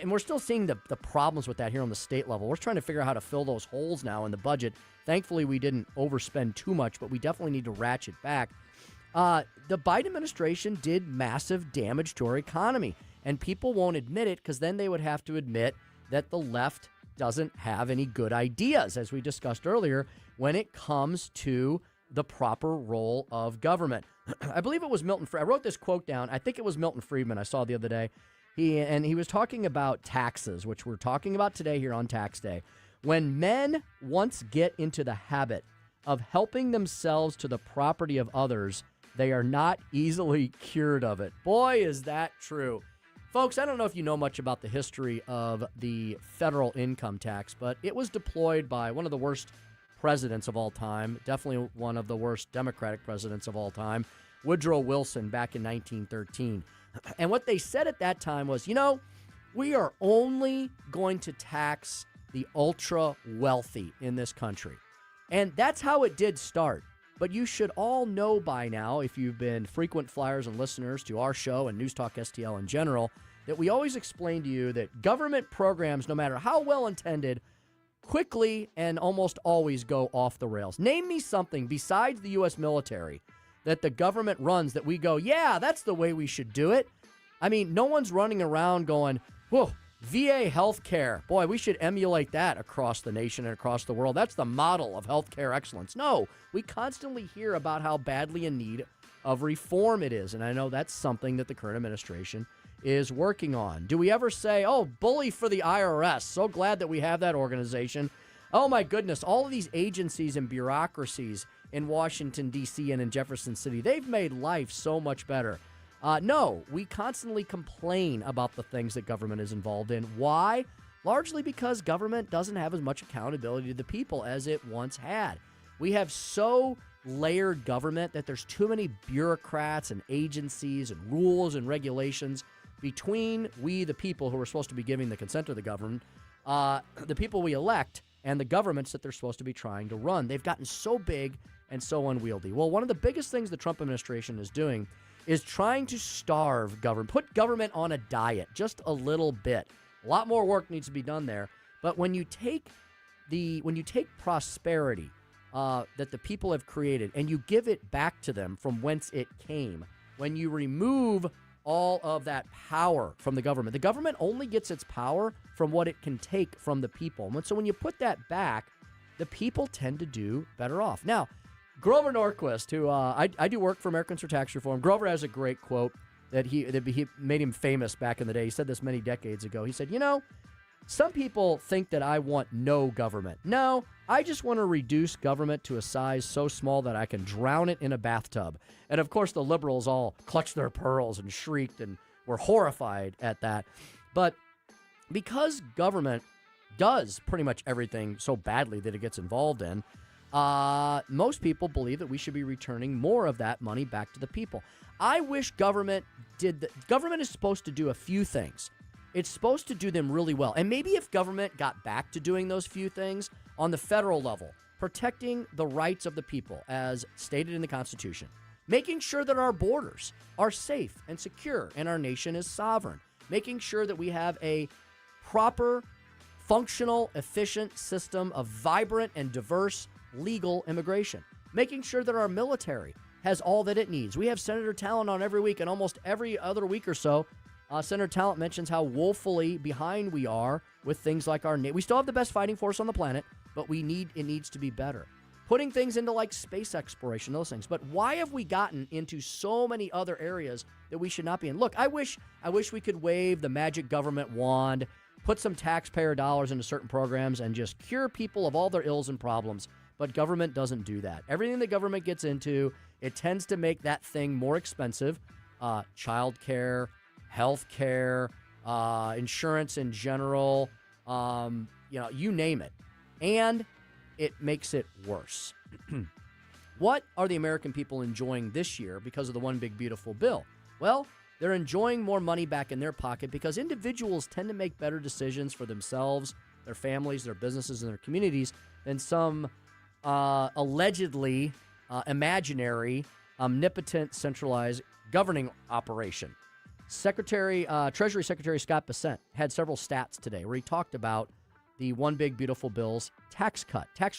we're still seeing the problems with that here on the state level. We're trying to figure out how to fill those holes now in the budget. Thankfully, we didn't overspend too much, but we definitely need to ratchet back. The Biden administration did massive damage to our economy, and people won't admit it because then they would have to admit that the left doesn't have any good ideas, as we discussed earlier, when it comes to the proper role of government. I believe it was Milton Friedman. I wrote this quote down. I think it was Milton Friedman I saw the other day. He was talking about taxes, which we're talking about today here on Tax Day. When men once get into the habit of helping themselves to the property of others, they are not easily cured of it. Boy, is that true. Folks, I don't know if you know much about the history of the federal income tax, but it was deployed by one of the worst presidents of all time, definitely one of the worst Democratic presidents of all time, Woodrow Wilson, back in 1913. And what they said at that time was, we are only going to tax the ultra wealthy in this country. And that's how it did start. But you should all know by now, if you've been frequent flyers and listeners to our show and News Talk STL in general, that we always explain to you that government programs, no matter how well intended, quickly and almost always go off the rails. Name me something besides the U.S. military that the government runs that we go, yeah, that's the way we should do it. I mean, no one's running around going, whoa, VA healthcare. Boy, we should emulate that across the nation and across the world. That's the model of healthcare excellence. No, we constantly hear about how badly in need of reform it is. And I know that's something that the current administration is working on. Do we ever say, oh, bully for the IRS? So glad that we have that organization. Oh, my goodness, all of these agencies and bureaucracies in Washington, D.C. and in Jefferson City, they've made life so much better. No, we constantly complain about the things that government is involved in. Why? Largely because government doesn't have as much accountability to the people as it once had. We have so layered government that there's too many bureaucrats and agencies and rules and regulations between we, the people who are supposed to be giving the consent to the government, the people we elect, and the governments that they're supposed to be trying to run. They've gotten so big and so unwieldy. Well, one of the biggest things the Trump administration is doing is trying to starve government, put government on a diet just a little bit. A lot more work needs to be done there. But when you take prosperity that the people have created and you give it back to them from whence it came, when you remove all of that power from the government only gets its power from what it can take from the people. And so when you put that back, the people tend to do better off. Now, Grover Norquist, who I do work for Americans for Tax Reform, Grover has a great quote that he made him famous back in the day. He said this many decades ago. He said, some people think that I want no government. No, I just want to reduce government to a size so small that I can drown it in a bathtub. And of course, the liberals all clutched their pearls and shrieked and were horrified at that. But because government does pretty much everything so badly that it gets involved in, most people believe that we should be returning more of that money back to the people. I wish government government is supposed to do a few things. It's supposed to do them really well. And maybe if government got back to doing those few things on the federal level, protecting the rights of the people as stated in the Constitution, making sure that our borders are safe and secure and our nation is sovereign, making sure that we have a proper, functional, efficient system of vibrant and diverse legal immigration, making sure that our military has all that it needs. We have Senator Talent on every week, and almost every other week or so, Senator Talent mentions how woefully behind we are with things like we still have the best fighting force on the planet, but it needs to be better. putting things into like space exploration, those things. But why have we gotten into so many other areas that we should not be in? Look, I wish we could wave the magic government wand, put some taxpayer dollars into certain programs, and just cure people of all their ills and problems. But government doesn't do that. Everything the government gets into, it tends to make that thing more expensive. Child care, health care, insurance in general, you name it. And it makes it worse. What are the American people enjoying this year because of the One Big Beautiful Bill? Well, they're enjoying more money back in their pocket because individuals tend to make better decisions for themselves, their families, their businesses, and their communities than some allegedly imaginary, omnipotent, centralized governing operation. Treasury Secretary Scott Bessent had several stats today where he talked about the One Big Beautiful Bill's tax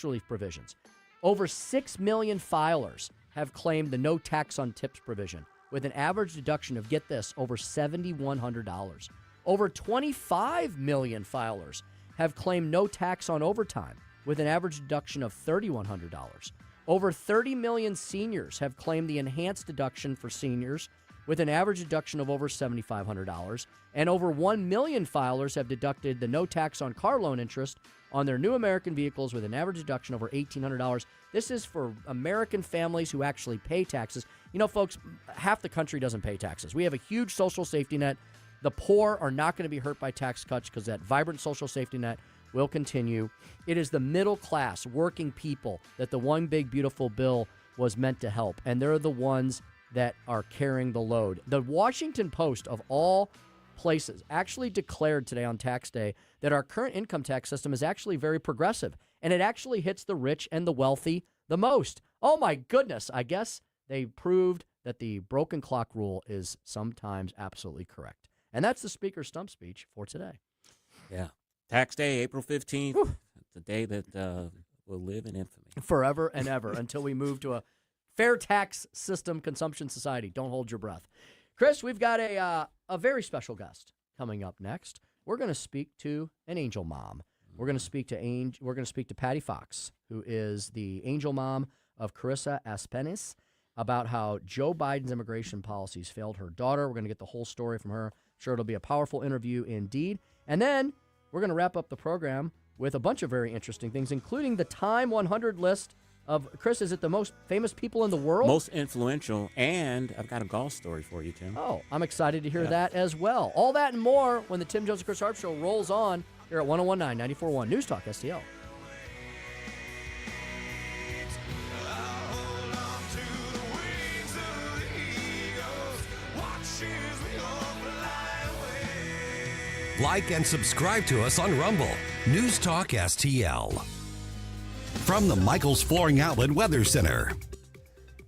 relief provisions. Over 6 million filers have claimed the no tax on tips provision, with an average deduction of, get this, over $7,100. Over 25 million filers have claimed no tax on overtime, with an average deduction of $3,100. Over 30 million seniors have claimed the enhanced deduction for seniors, with an average deduction of over $7,500, and over 1 million filers have deducted the no tax on car loan interest on their new American vehicles with an average deduction over $1,800. This is for American families who actually pay taxes. You know, folks, half the country doesn't pay taxes. We have a huge social safety net. The poor are not going to be hurt by tax cuts because that vibrant social safety net will continue. It is the middle class, working people that the One Big Beautiful Bill was meant to help, and they're the ones that are carrying the load. The Washington Post, of all places, actually declared today on tax day that our current income tax system is actually very progressive, and it actually hits the rich and the wealthy the most. Oh my goodness, I guess they proved that the broken clock rule is sometimes absolutely correct. And that's the Speaker's stump speech for today.
Yeah. Tax day, April 15th. Whew. The day that will live in infamy.
Forever and ever until we move to a fair tax system consumption society. Don't hold your breath. Chris, we've got a very special guest coming up next. We're going to speak to an angel mom. We're going to speak to Patti Fox, who is the angel mom of Carissa Aspenis, about how Joe Biden's immigration policies failed her daughter. We're going to get the whole story from her. Sure, it'll be a powerful interview indeed. And then we're going to wrap up the program with a bunch of very interesting things, including the Time 100 list of, Chris, is it the most famous people in the world?
Most influential, and I've got a golf story for you, Tim.
Oh, I'm excited to hear that as well. All that and more when the Tim Jones and Chris Arps Show rolls on here at 101.9 94.1 News Talk STL.
Like and subscribe to us on Rumble. News Talk STL. From the Michaels Flooring Outlet Weather Center.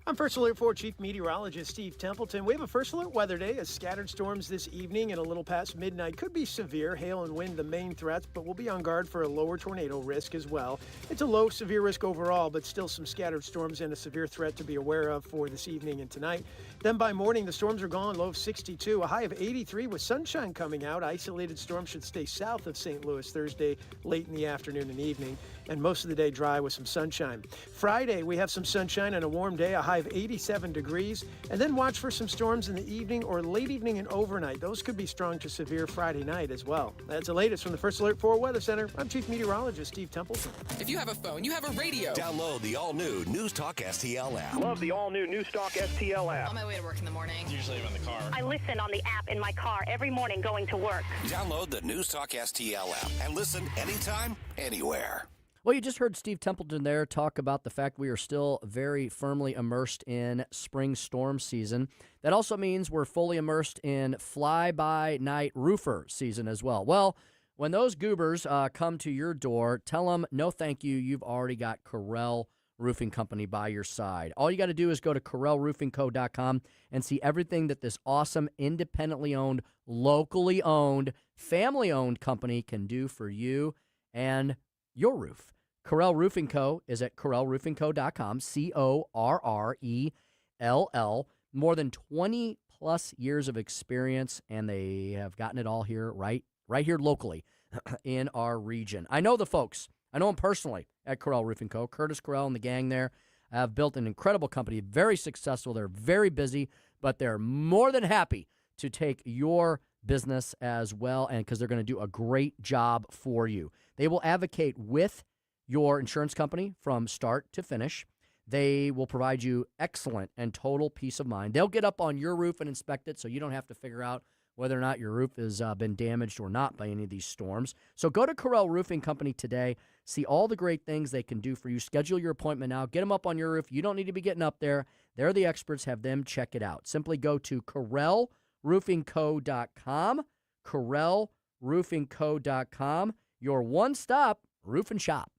I'm First Alert 4 Chief Meteorologist Steve Templeton. We have a First Alert weather day as scattered storms this evening and a little past midnight could be severe. Hail and wind the main threats, but we'll be on guard for a lower tornado risk as well. It's a low severe risk overall, but still some scattered storms and a severe threat to be aware of for this evening and tonight. Then by morning, the storms are gone, low of 62, a high of 83 with sunshine coming out. Isolated storms should stay south of St. Louis Thursday late in the afternoon and evening, and most of the day dry with some sunshine. Friday, we have some sunshine and a warm day, a high of 87 degrees, and then watch for some storms in the evening or late evening and overnight. Those could be strong to severe Friday night as well. That's the latest from the First Alert 4 Weather Center. I'm Chief Meteorologist Steve Templeton.
If you have a phone, you have a radio.
Download the all-new News Talk STL app.
Love the all-new News Talk STL app.
On my way to work in the morning.
Usually I'm in the car.
I listen on the app in my car every morning going to work.
Download the News Talk STL app and listen anytime, anywhere.
Well, you just heard Steve Templeton there talk about the fact we are still very firmly immersed in spring storm season. That also means we're fully immersed in fly-by-night roofer season as well. Well, when those goobers come to your door, tell them no thank you. You've already got Corel Roofing Company by your side. All you got to do is go to CorelRoofingCo.com and see everything that this awesome, independently owned, locally owned, family-owned company can do for you and your roof. Corel Roofing Co. is at CorelRoofingCo.com, CORRELL. More than 20-plus years of experience, and they have gotten it all here right here locally in our region. I know the folks I know him personally at Correll Roofing Co. Curtis Correll and the gang there have built an incredible company, very successful. They're very busy, but they're more than happy to take your business as well, and because they're going to do a great job for you. They will advocate with your insurance company from start to finish. They will provide you excellent and total peace of mind. They'll get up on your roof and inspect it so you don't have to figure out whether or not your roof has been damaged or not by any of these storms. So go to Correll Roofing Company today. See all the great things they can do for you. Schedule your appointment now. Get them up on your roof. You don't need to be getting up there. They're the experts. Have them check it out. Simply go to CorrellRoofingCo.com. CorrellRoofingCo.com. Your one-stop roof and shop.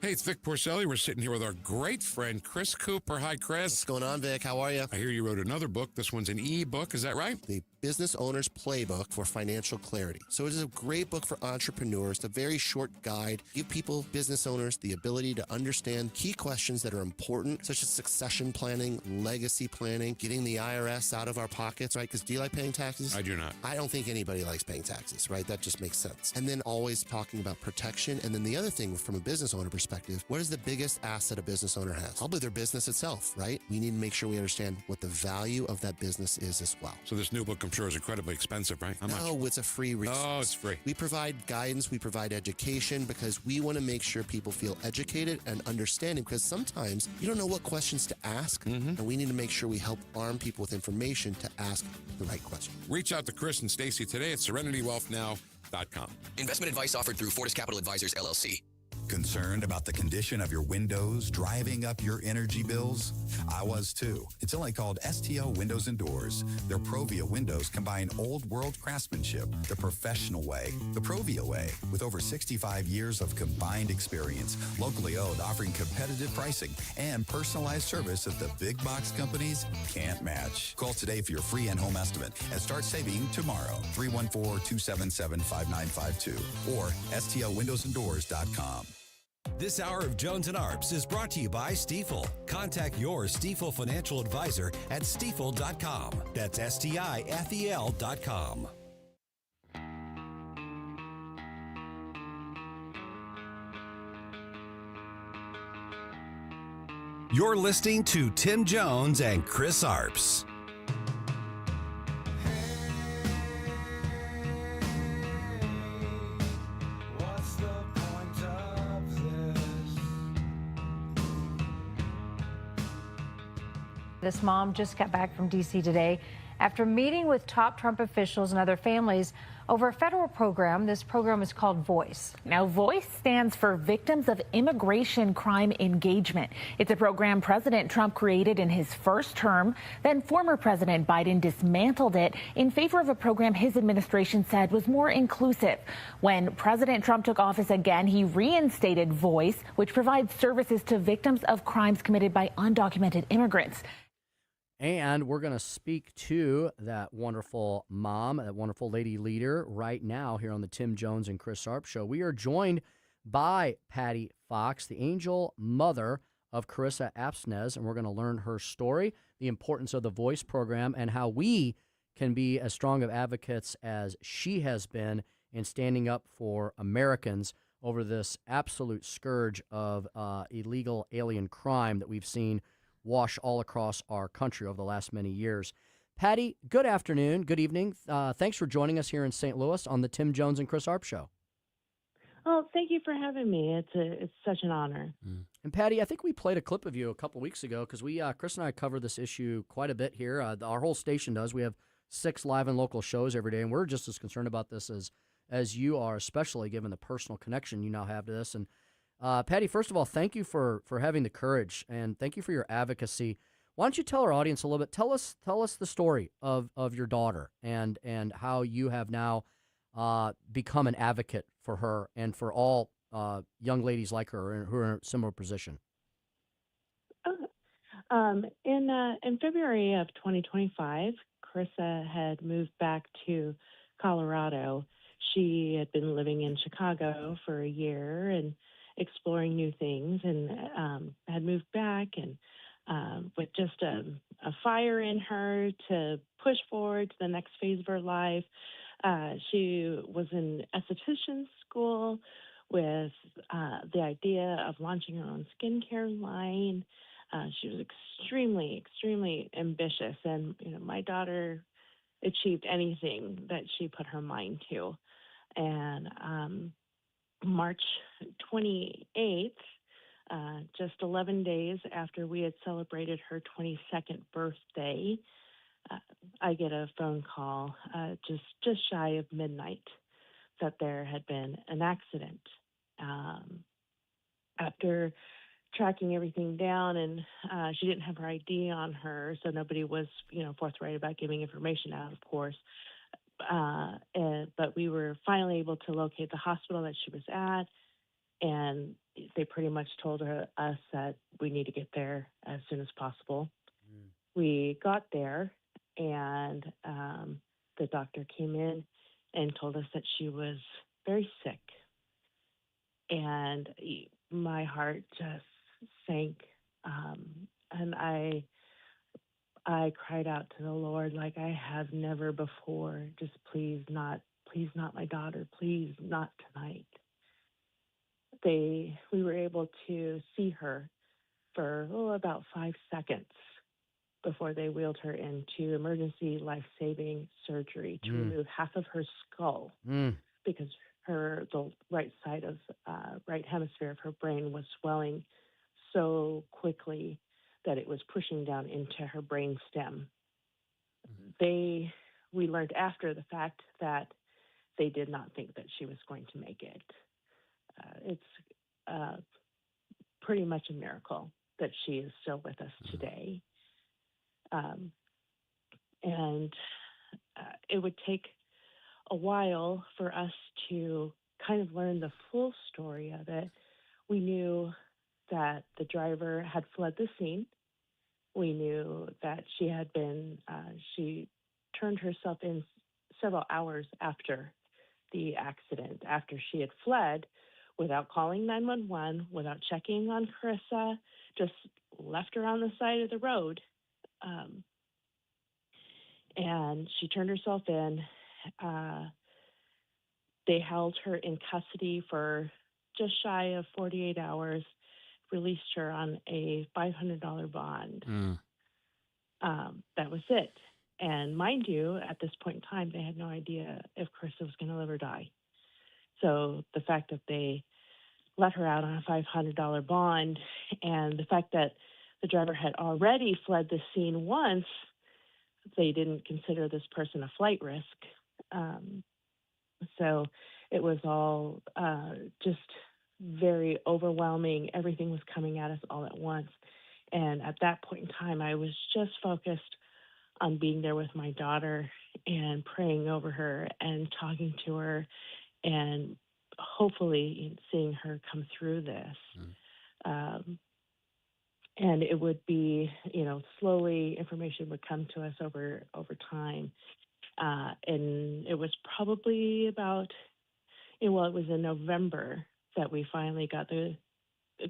Hey, it's Vic Porcelli. We're sitting here with our great friend, Chris Cooper. Hi, Chris.
What's going on, Vic? How are you?
I hear you wrote another book. This one's an e-book. Is that right?
The Business Owner's Playbook for Financial Clarity. So it is a great book for entrepreneurs. It's a very short guide. Give people, business owners, the ability to understand key questions that are important, such as succession planning, legacy planning, getting the IRS out of our pockets, right? Because do you like paying taxes?
I do not.
I don't think anybody likes paying taxes, right? That just makes sense. And then always talking about protection. And then the other thing from a business owner perspective, what is the biggest asset a business owner has? Probably their business itself, right? We need to make sure we understand what the value of that business is as well.
So this new book, I'm sure, is incredibly expensive, right? How much?
No, it's a free resource.
Oh, it's free.
We provide guidance, we provide education because we want to make sure people feel educated and understanding because sometimes you don't know what questions to ask, and we need to make sure we help arm people with information to ask the right question.
Reach out to Chris and Stacy today at SerenityWealthNow.com.
Investment advice offered through Fortis Capital Advisors, LLC.
Concerned about the condition of your windows driving up your energy bills? I was too. It's only called STL Windows and Doors. Their Provia windows combine old world craftsmanship the professional way, the Provia way, with over 65 years of combined experience, locally owned, offering competitive pricing and personalized service that the big box companies can't match. Call today for your free and home estimate and start saving tomorrow. 314-277-5952 or stlwindowsanddoors.com.
This hour of Jones and Arps is brought to you by Stifel. Contact your Stifel financial advisor at stifel.com. That's STIFEL.com. You're listening to Tim Jones and Chris Arps.
This mom just got back from D.C. today after meeting with top Trump officials and other families over a federal program. This program is called VOICE.
Now, VOICE stands for Victims of Immigration Crime Engagement. It's a program President Trump created in his first term. Then former President Biden dismantled it in favor of a program his administration said was more inclusive. When President Trump took office again, he reinstated VOICE, which provides services to victims of crimes committed by undocumented immigrants.
And we're going to speak to that wonderful mom, that wonderful lady leader right now here on the Tim Jones and Chris Arps Show. We are joined by Patti Fox, the angel mother of Carissa Apsnez, and we're going to learn her story, the importance of the VOICE program, and how we can be as strong of advocates as she has been in standing up for Americans over this absolute scourge of illegal alien crime that we've seen wash all across our country over the last many years. Patti, good afternoon, good evening. Thanks for joining us here in St. Louis on the Tim Jones and Chris Arps Show.
Oh, thank you for having me. It's such an honor.
And Patti, I think we played a clip of you a couple weeks ago because Chris and I cover this issue quite a bit here. Our whole station does. We have 6 live and local shows every day, and we're just as concerned about this as you are, especially given the personal connection you now have to this. And Patti, first of all, thank you for having the courage, and thank you for your advocacy. Why don't you tell our audience a little bit? Tell us the story of your daughter and how you have now become an advocate for her and for all young ladies like her who are in a similar position.
In February of 2025, Carissa had moved back to Colorado. She had been living in Chicago for a year and exploring new things, and had moved back and with just a fire in her to push forward to the next phase of her life. She was in esthetician school with the idea of launching her own skincare line. She was extremely ambitious, and my daughter achieved anything that she put her mind to. And March 28th, just 11 days after we had celebrated her 22nd birthday, I get a phone call just shy of midnight that there had been an accident. After tracking everything down, and she didn't have her ID on her, so nobody was, forthright about giving information out, of course. But we were finally able to locate the hospital that she was at, and they pretty much told us that we need to get there as soon as possible. We got there, and the doctor came in and told us that she was very sick. And my heart just sank, and I cried out to the Lord like I have never before. Just please not my daughter, please not tonight. We were able to see her for about 5 seconds before they wheeled her into emergency life-saving surgery to remove half of her skull because the right side of right hemisphere of her brain was swelling so quickly that it was pushing down into her brain stem. We learned after the fact that they did not think that she was going to make it. It's pretty much a miracle that she is still with us today. And it would take a while for us to kind of learn the full story of it. We knew that the driver had fled the scene. We knew that she turned herself in several hours after the accident, after she had fled, without calling 911, without checking on Carissa, just left her on the side of the road. And she turned herself in. They held her in custody for just shy of 48 hours, released her on a $500 bond. That was it. And mind you, at this point in time, they had no idea if Carissa was going to live or die. So the fact that they let her out on a $500 bond, and the fact that the driver had already fled the scene once, they didn't consider this person a flight risk. So it was all just very overwhelming. Everything was coming at us all at once. And at that point in time, I was just focused on being there with my daughter and praying over her and talking to her and hopefully seeing her come through this. And it would be, slowly information would come to us over time. And it was probably about, it was in November that we finally got the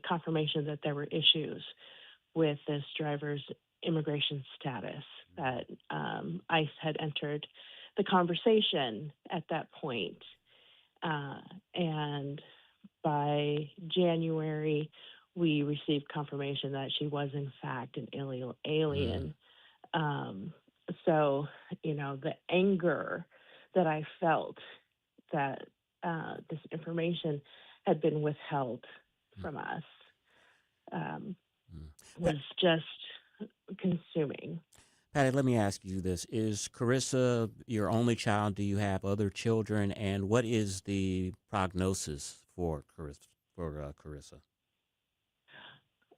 confirmation that there were issues with this driver's immigration status, that ICE had entered the conversation at that point. And by January, we received confirmation that she was, in fact, an illegal alien. So, the anger that I felt that this information had been withheld from us was just consuming.
Patti, let me ask you this. Is Carissa your only child? Do you have other children? And what is the prognosis for Carissa?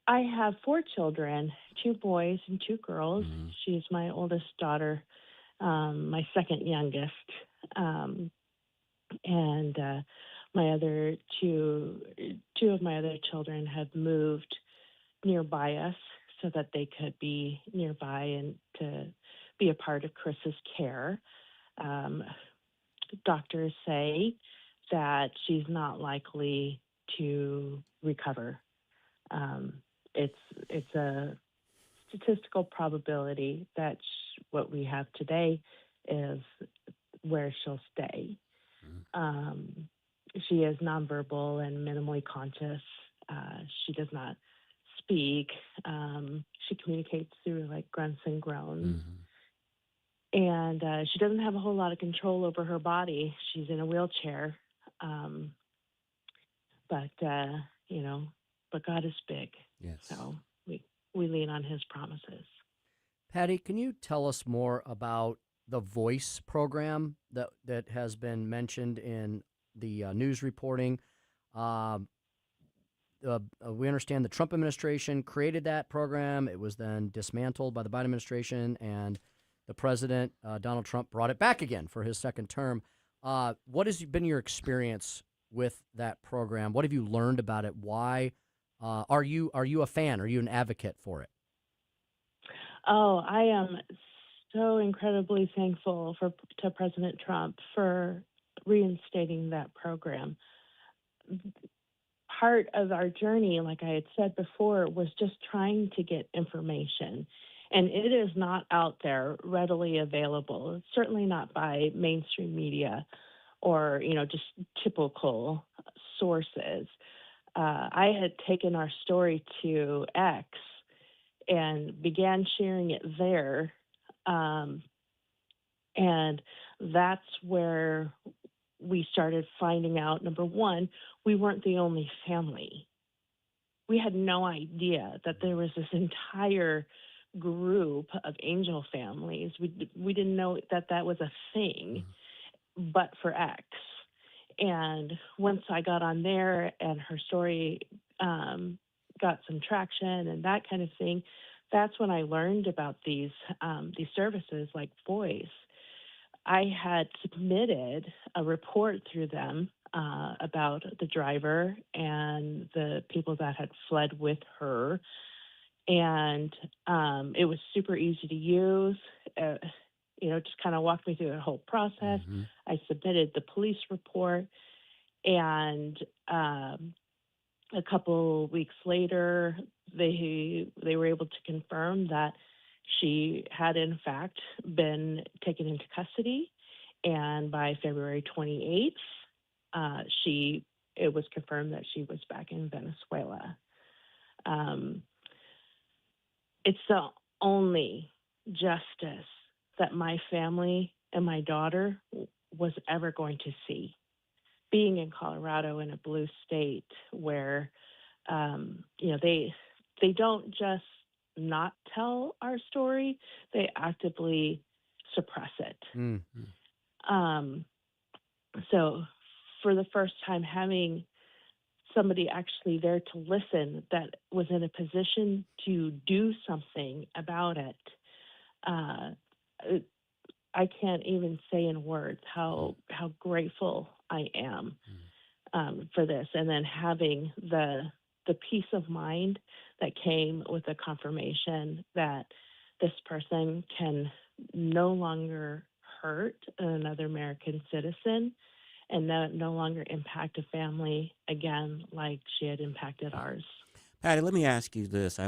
I have 4 children, 2 boys and 2 girls. She's my oldest daughter, my second youngest. And my other two of my other children have moved nearby us so that they could be nearby and to be a part of Chris's care. Doctors say that she's not likely to recover. It's a statistical probability that what we have today is where she'll stay. she is nonverbal and minimally conscious. She does not speak. She communicates through like grunts and groans. And she doesn't have a whole lot of control over her body. She's in a wheelchair. But God is big.
Yes.
So we lean on his promises.
Patti, can you tell us more about the Voice program that has been mentioned in the news reporting? We understand the Trump administration created that program. It was then dismantled by the Biden administration, and the president, Donald Trump, brought it back again for his second term. What has been your experience with that program? What have you learned about it? Why are you a fan? Are you an advocate for it?
Oh, I am so incredibly thankful to President Trump for reinstating that program. Part of our journey, like I had said before, was just trying to get information. And it is not out there readily available. It's certainly not by mainstream media or, just typical sources. I had taken our story to X and began sharing it there. And that's where we started finding out, number one, we weren't the only family. We had no idea that there was this entire group of angel families. We didn't know that was a thing, but for X. And once I got on there and her story got some traction and that kind of thing, that's when I learned about these services like Voice. I had submitted a report through them about the driver and the people that had fled with her. And it was super easy to use. Just kind of walked me through the whole process. I submitted the police report, and a couple weeks later, they were able to confirm that she had in fact been taken into custody, and by February 28th, it was confirmed that she was back in Venezuela. It's the only justice that my family and my daughter was ever going to see. Being in Colorado, in a blue state where, they don't just not tell our story, they actively suppress it. So for the first time, having somebody actually there to listen that was in a position to do something about it, I can't even say in words how grateful I am for this. And then having the peace of mind that came with the confirmation that this person can no longer hurt another American citizen and no longer impact a family again like she had impacted ours.
Patti, let me ask you this.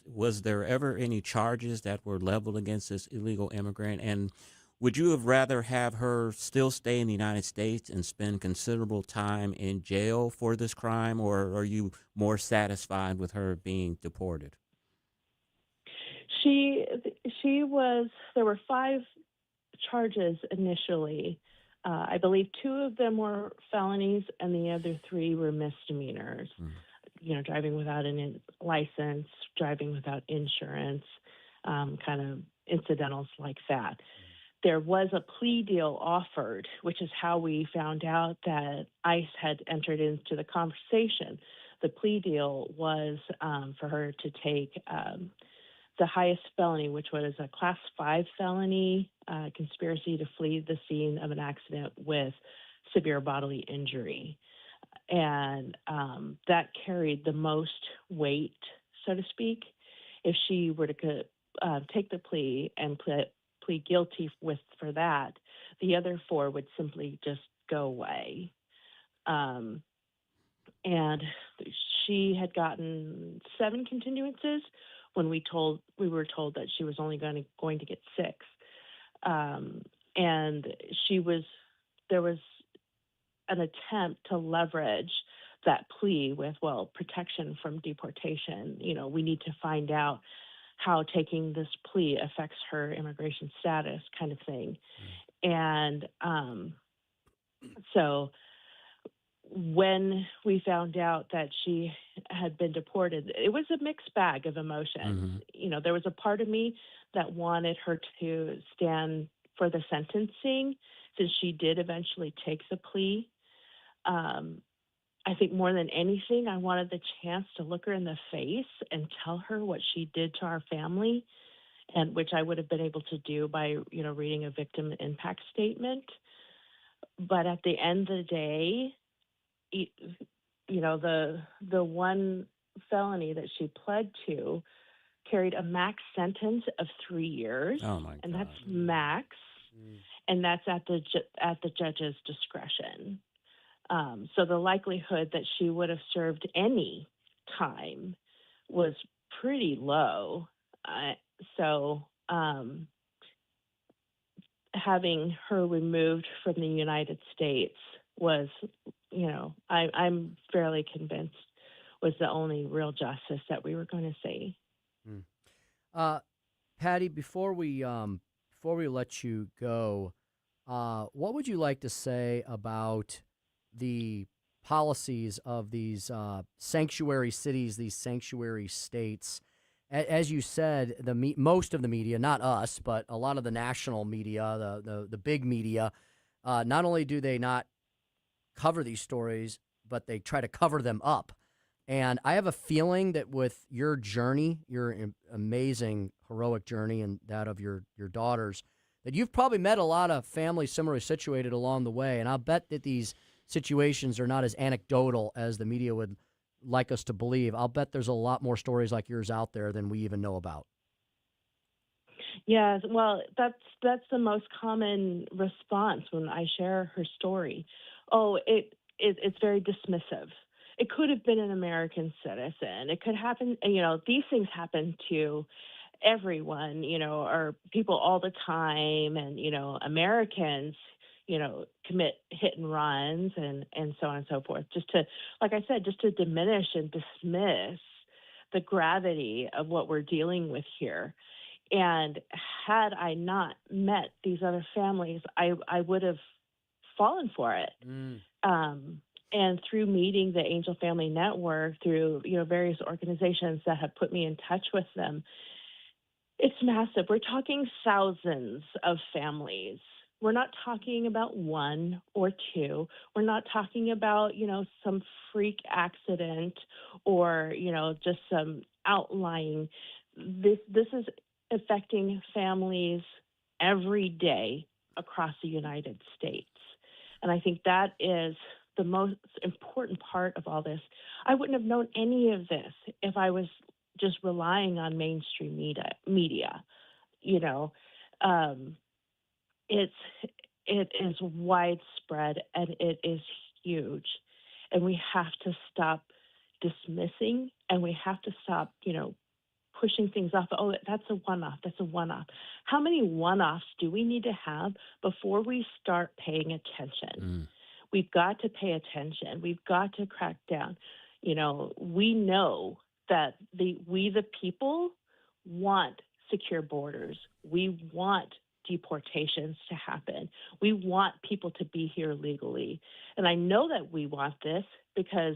Was there ever any charges that were leveled against this illegal immigrant? And would you have rather have her still stay in the United States and spend considerable time in jail for this crime, or are you more satisfied with her being deported?
There were 5 charges initially. I believe 2 of them were felonies and the other 3 were misdemeanors. Driving without a license, driving without insurance, kind of incidentals like that. There was a plea deal offered, which is how we found out that ICE had entered into the conversation. The plea deal was for her to take the highest felony, which was a Class 5 felony, conspiracy to flee the scene of an accident with severe bodily injury. And that carried the most weight, so to speak. If she were to take the plea and plead guilty for that, the other 4 would simply just go away. And she had gotten 7 continuances when we were told that she was only going to get 6. And there was an attempt to leverage that plea with, well, protection from deportation. We need to find out how taking this plea affects her immigration status, kind of thing. And so when we found out that she had been deported, it was a mixed bag of emotions. There was a part of me that wanted her to stand for the sentencing, since she did eventually take the plea. I think more than anything, I wanted the chance to look her in the face and tell her what she did to our family, and which I would have been able to do by, reading a victim impact statement. But at the end of the day, the one felony that she pled to carried a max sentence of 3 years.
Oh my God.
And that's max, and that's at the judge's discretion. So the likelihood that she would have served any time was pretty low. So having her removed from the United States was, I'm fairly convinced was the only real justice that we were going to see.
Patti, before we let you go, what would you like to say about the policies of these sanctuary cities, these sanctuary states? As you said, most of the media, not us, but a lot of the national media, the big media, not only do they not cover these stories, but they try to cover them up. And I have a feeling that with your journey, your amazing, heroic journey, and that of your daughters, that you've probably met a lot of families similarly situated along the way. And I'll bet that these situations are not as anecdotal as the media would like us to believe. I'll bet there's a lot more stories like yours out there than we even know about.
Yeah, well, that's the most common response when I share her story. Oh, it's very dismissive. It could have been an American citizen. It could happen, these things happen to everyone, or people all the time. And, Americans, commit hit and runs and so on and so forth. Just to, like I said, just to diminish and dismiss the gravity of what we're dealing with here. And had I not met these other families, I would have fallen for it. And through meeting the Angel Family Network, through various organizations that have put me in touch with them, it's massive. We're talking thousands of families. We're not talking about one or two. We're not talking about, some freak accident or, just some outlying. This is affecting families every day across the United States. And I think that is the most important part of all this. I wouldn't have known any of this if I was just relying on mainstream media. It is widespread and it is huge, and we have to stop dismissing, and we have to stop, pushing things off. Oh, that's a one-off. That's a one-off. How many one-offs do we need to have before we start paying attention? We've got to pay attention. We've got to crack down. We know that we the people want secure borders. We want deportations to happen. We want people to be here legally. And I know that we want this because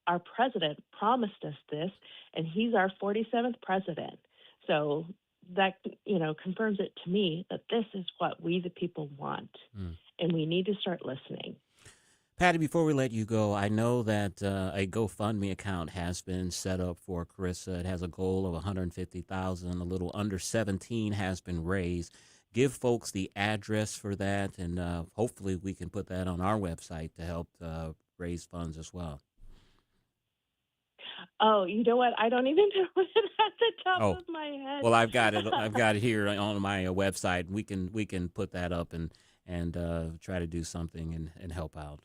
our president promised us this, and he's our 47th president. So that, confirms it to me that this is what we the people want, and we need to start listening.
Patti, before we let you go, I know that a GoFundMe account has been set up for Carissa. It has a goal of $150,000. A little under 17 has been raised. Give folks the address for that, and hopefully we can put that on our website to help raise funds as well.
Oh, you know what? I don't even know it at the top of my head.
Well, I've got it. I've got it here on my website. We can put that up and try to do something and help out.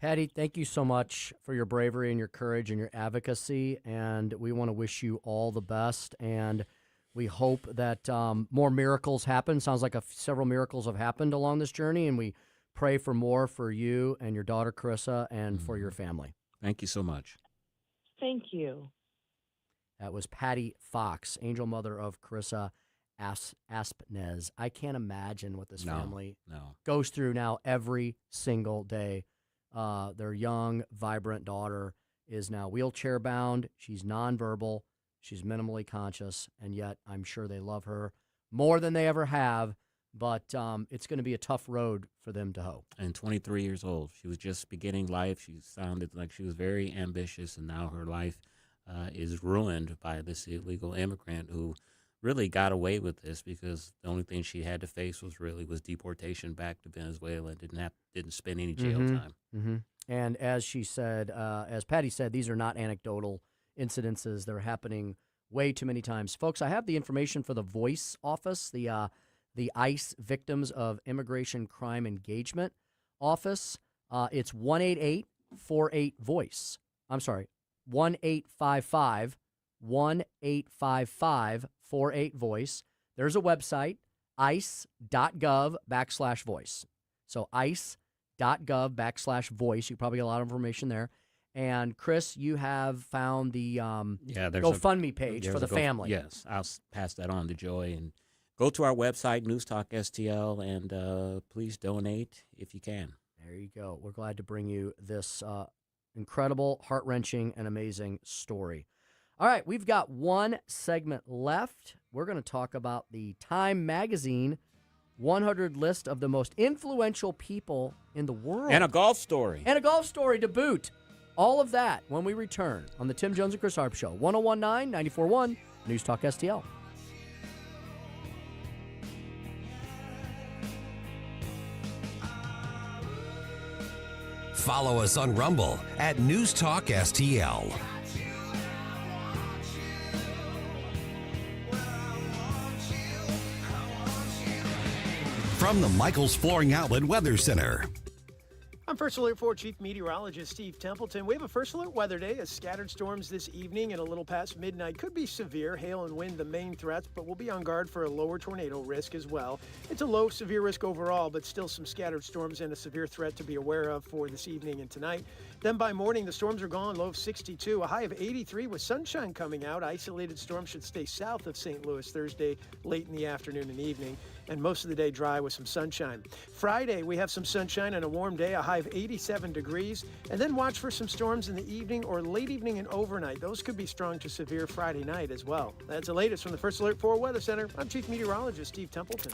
Patti, thank you so much for your bravery and your courage and your advocacy, and we want to wish you all the best, and we hope that more miracles happen. Sounds like several miracles have happened along this journey, and we pray for more for you and your daughter, Carissa, and for your family.
Thank you so much.
Thank you.
That was Patti Fox, angel mother of Carissa Aspnez. I can't imagine what this family goes through now every single day. Their young, vibrant daughter is now wheelchair bound. She's nonverbal. She's minimally conscious, and yet I'm sure they love her more than they ever have. But it's going to be a tough road for them to hoe.
And 23 years old. She was just beginning life. She sounded like she was very ambitious, and now her life is ruined by this illegal immigrant who really got away with this because the only thing she had to face was deportation back to Venezuela. Didn't spend any jail time.
Mm-hmm. And as she said, as Patti said, these are not anecdotal incidences. They're happening way too many times. Folks, I have the information for the Voice office, the ICE Victims of Immigration Crime Engagement office. It's 1-888-48-VOICE. I'm sorry, 1-855-48-VOICE. There's a website, ice.gov/voice. So ice.gov/voice. You probably get a lot of information there. And Chris, you have found the GoFundMe page for the family.
Yes, I'll pass that on to Joy. And go to our website, News Talk STL, and please donate if you can.
There you go. We're glad to bring you this incredible, heart-wrenching, and amazing story. All right, we've got one segment left. We're going to talk about the Time Magazine 100 list of the most influential people in the world.
And a golf story.
And a golf story to boot. All of that when we return on the Tim Jones and Chris Arps Show. 101.9, 94.1, News Talk STL.
Follow us on Rumble at News Talk STL. From the Michaels Flooring Outlet Weather Center.
I'm First Alert 4 Chief Meteorologist Steve Templeton. We have a First Alert weather day as scattered storms this evening and a little past midnight could be severe. Hail and wind the main threats, but we'll be on guard for a lower tornado risk as well. It's a low severe risk overall, but still some scattered storms and a severe threat to be aware of for this evening and tonight. Then by morning, the storms are gone, low of 62, a high of 83 with sunshine coming out. Isolated storms should stay south of St. Louis Thursday late in the afternoon and evening, and most of the day dry with some sunshine. Friday, we have some sunshine and a warm day, a high of 87 degrees, and then watch for some storms in the evening or late evening and overnight. Those could be strong to severe Friday night as well. That's the latest from the First Alert 4 Weather Center. I'm Chief Meteorologist Steve Templeton.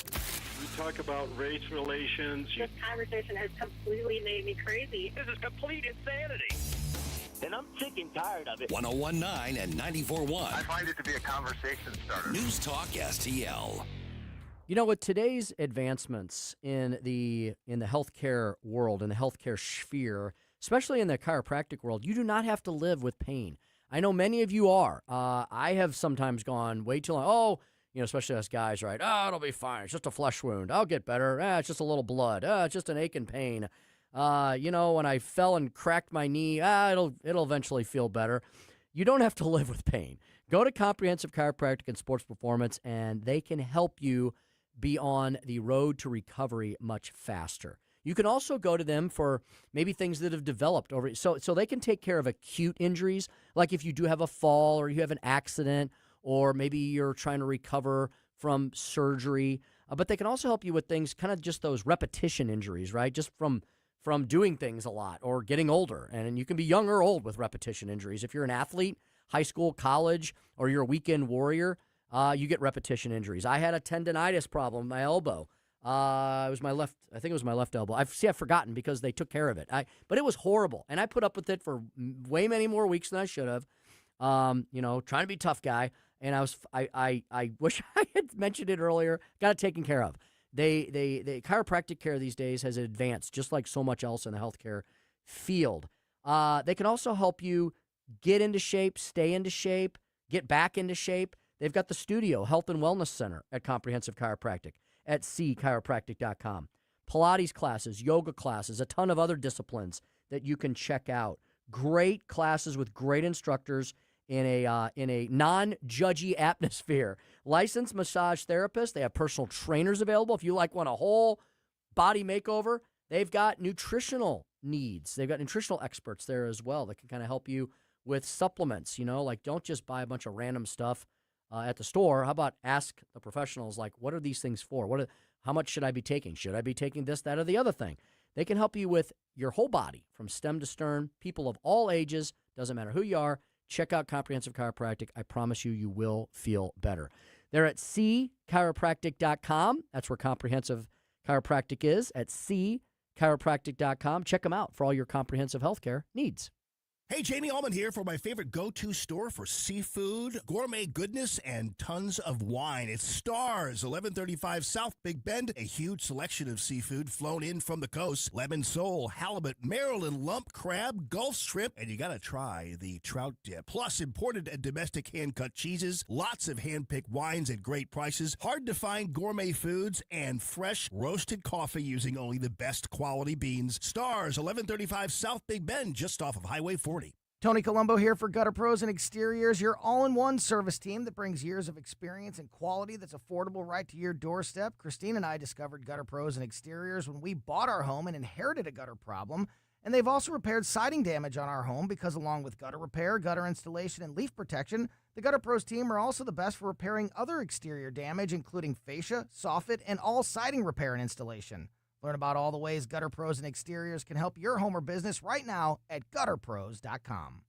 We talk about race relations.
This conversation has completely made me crazy.
This is complete insanity.
And I'm sick and tired of it.
101.9 and 94.1.
I find it to be a conversation starter.
News Talk STL.
You know, with today's advancements in the healthcare world, in the healthcare sphere, especially in the chiropractic world, you do not have to live with pain. I know many of you are. I have sometimes gone way too long. Oh, you know, especially us guys, right? Oh, it'll be fine. It's just a flesh wound. I'll get better. It's just a little blood. It's just an ache and pain. You know, when I fell and cracked my knee, it'll eventually feel better. You don't have to live with pain. Go to Comprehensive Chiropractic and Sports Performance, and they can help you be on the road to recovery much faster. You can also go to them for maybe things that have developed over, so they can take care of acute injuries, like if you do have a fall or you have an accident, or maybe you're trying to recover from surgery. But they can also help you with things, kind of just those repetition injuries, right? Just from doing things a lot or getting older. And you can be young or old with repetition injuries. If you're an athlete, high school, college, or you're a weekend warrior, you get repetition injuries. I had a tendonitis problem in my elbow. It was my left. I think it was my left elbow. I've forgotten because they took care of it. But it was horrible, and I put up with it for way many more weeks than I should have. You know, trying to be a tough guy, and I wish I had mentioned it earlier. Got it taken care of. The chiropractic care these days has advanced, just like so much else in the healthcare field. They can also help you get into shape, stay into shape, get back into shape. They've got the Studio Health and Wellness Center at Comprehensive Chiropractic at cchiropractic.com. Pilates classes, yoga classes, a ton of other disciplines that you can check out. Great classes with great instructors in a non-judgy atmosphere. Licensed massage therapists. They have personal trainers available. If you want a whole body makeover, They've got nutritional needs. They've got nutritional experts there as well that can kind of help you with supplements, like don't just buy a bunch of random stuff at the store. How about ask the professionals, like, what are these things for? How much should I be taking? Should I be taking this, that, or the other thing? They can help you with your whole body from stem to stern, people of all ages, doesn't matter who you are. Check out Comprehensive Chiropractic. I promise you will feel better. They're at cchiropractic.com. That's where Comprehensive Chiropractic is, at cchiropractic.com. Check them out for all your comprehensive healthcare needs.
Hey, Jamie Allman here for my favorite go-to store for seafood, gourmet goodness, and tons of wine. It's Stars, 1135 South Big Bend. A huge selection of seafood flown in from the coast. Lemon sole, halibut, Maryland lump crab, Gulf shrimp, and you gotta try the trout dip. Plus, imported and domestic hand-cut cheeses, lots of hand-picked wines at great prices, hard-to-find gourmet foods, and fresh roasted coffee using only the best quality beans. Stars, 1135 South Big Bend, just off of Highway 40.
Tony Colombo here for Gutter Pros and Exteriors, your all-in-one service team that brings years of experience and quality that's affordable right to your doorstep. Christine and I discovered Gutter Pros and Exteriors when we bought our home and inherited a gutter problem. And they've also repaired siding damage on our home because along with gutter repair, gutter installation, and leaf protection, the Gutter Pros team are also the best for repairing other exterior damage, including fascia, soffit, and all siding repair and installation. Learn about all the ways Gutter Pros and Exteriors can help your home or business right now at gutterpros.com.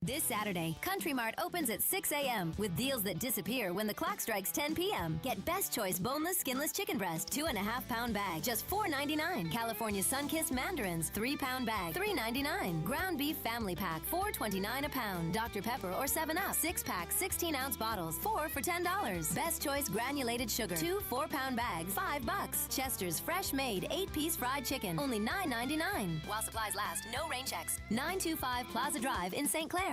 This Saturday, Country Mart opens at 6 a.m. with deals that disappear when the clock strikes 10 p.m. Get Best Choice boneless, skinless chicken breast, 2.5-pound bag, just $4.99. California Sunkist mandarins, 3-pound bag, $3.99. Ground beef family pack, $4.29 a pound. Dr. Pepper or 7-Up, 6-pack, 16-ounce bottles, 4 for $10. Best Choice granulated sugar, 2 4-pound bags, $5. Chester's fresh made 8-piece fried chicken, only $9.99. While supplies last, no rain checks. 925 Plaza Drive in St. Clair.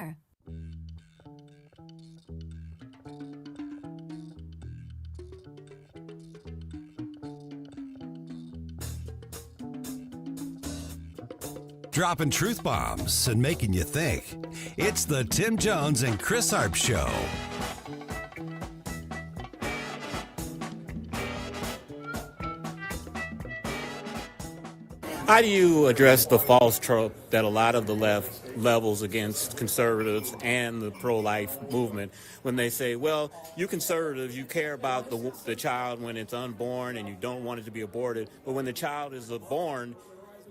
Dropping truth bombs and making you think. It's the Tim Jones and Chris Arps Show.
How do you address the false trope that a lot of the left levels against conservatives and the pro-life movement when they say, well, you conservatives, you care about the child when it's unborn and you don't want it to be aborted, but when the child is born,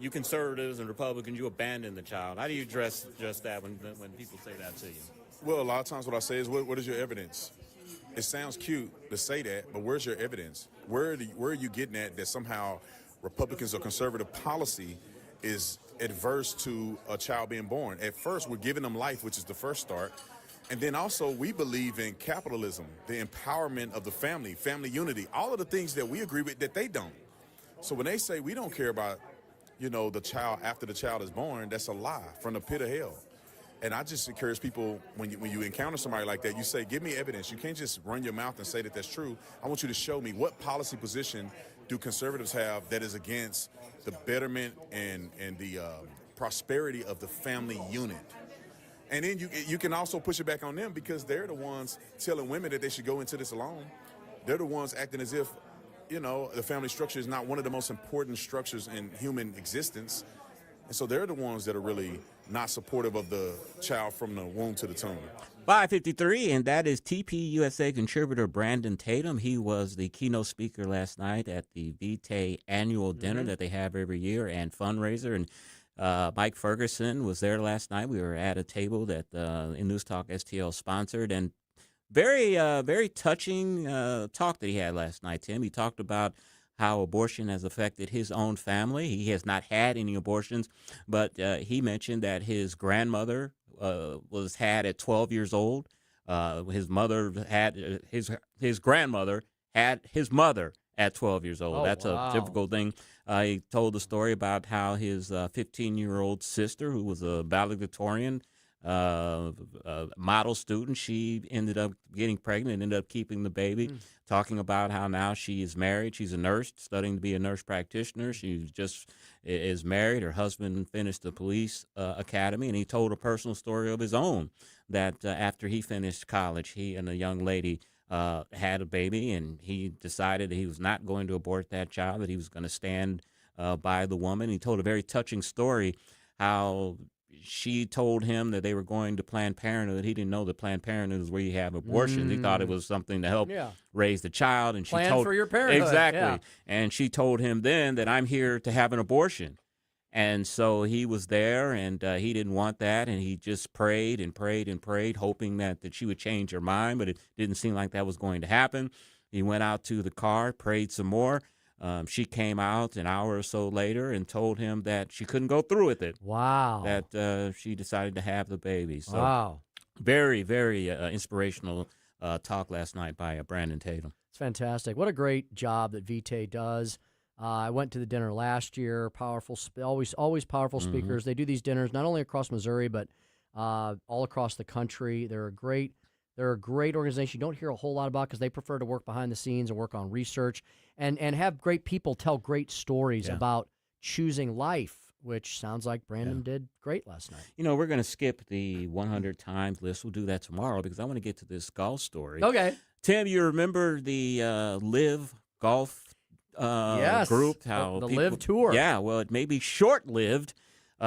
you conservatives and Republicans, you abandon the child. How do you address that when people say that to you?
Well, a lot of times what I say is, what is your evidence? It sounds cute to say that, but where's your evidence? Where are you getting at that somehow Republicans or conservative policy is adverse to a child being born? At first, we're giving them life, which is the first start. And then also, we believe in capitalism, the empowerment of the family unity, all of the things that we agree with that they don't. So when they say we don't care about, the child after the child is born, that's a lie from the pit of hell. And I just encourage people, when you encounter somebody like that, you say, give me evidence. You can't just run your mouth and say that that's true. I want you to show me what policy position do conservatives have that is against the betterment and the prosperity of the family unit. And then you can also push it back on them because they're the ones telling women that they should go into this alone. They're the ones acting as if, the family structure is not one of the most important structures in human existence. And so they're the ones that are really not supportive of the child from the womb to the tomb.
5:53, and that is TPUSA contributor Brandon Tatum. He was the keynote speaker last night at the Vitae annual dinner that they have every year and fundraiser. And Mike Ferguson was there last night. We were at a table that in News Talk STL sponsored, and very touching talk that he had last night, Tim. He talked about how abortion has affected his own family. He has not had any abortions, but he mentioned that his grandmother was had at 12 years old. His mother had his grandmother had his mother at 12 years old. That's a difficult thing. He told the story about how his 15-year-old sister, who was a valedictorian, model student, she ended up getting pregnant and ended up keeping the baby. Talking about how now she is married. She's a nurse, studying to be a nurse practitioner. She just is married. Her husband finished the police academy, and he told a personal story of his own that after he finished college, he and a young lady had a baby, and he decided that he was not going to abort that child, that he was going to stand by the woman. He told a very touching story how she told him that they were going to Planned Parenthood. He didn't know that Planned Parenthood is where you have abortions. He thought it was something to help raise the child. And she
Plan for your parenthood.
Exactly.
Yeah.
And she told him then that I'm here to have an abortion. And so he was there, and he didn't want that, and he just prayed and prayed and prayed, hoping that she would change her mind, but it didn't seem like that was going to happen. He went out to the car, prayed some more. She came out an hour or so later and told him that she couldn't go through with it.
Wow.
That she decided to have the baby. So
wow.
Very, very inspirational talk last night by Brandon Tatum.
It's fantastic. What a great job that Vitae does. I went to the dinner last year. Powerful, always powerful speakers. They do these dinners not only across Missouri, but all across the country. They're a great organization you don't hear a whole lot about because they prefer to work behind the scenes and work on research and have great people tell great stories about choosing life, which sounds like Brandon did great last night.
You know, we're going to skip the 100 times list. We'll do that tomorrow because I want to get to this golf story.
Okay.
Tim, you remember the Live Golf group?
How the Live Tour.
Yeah, well, it may be short-lived.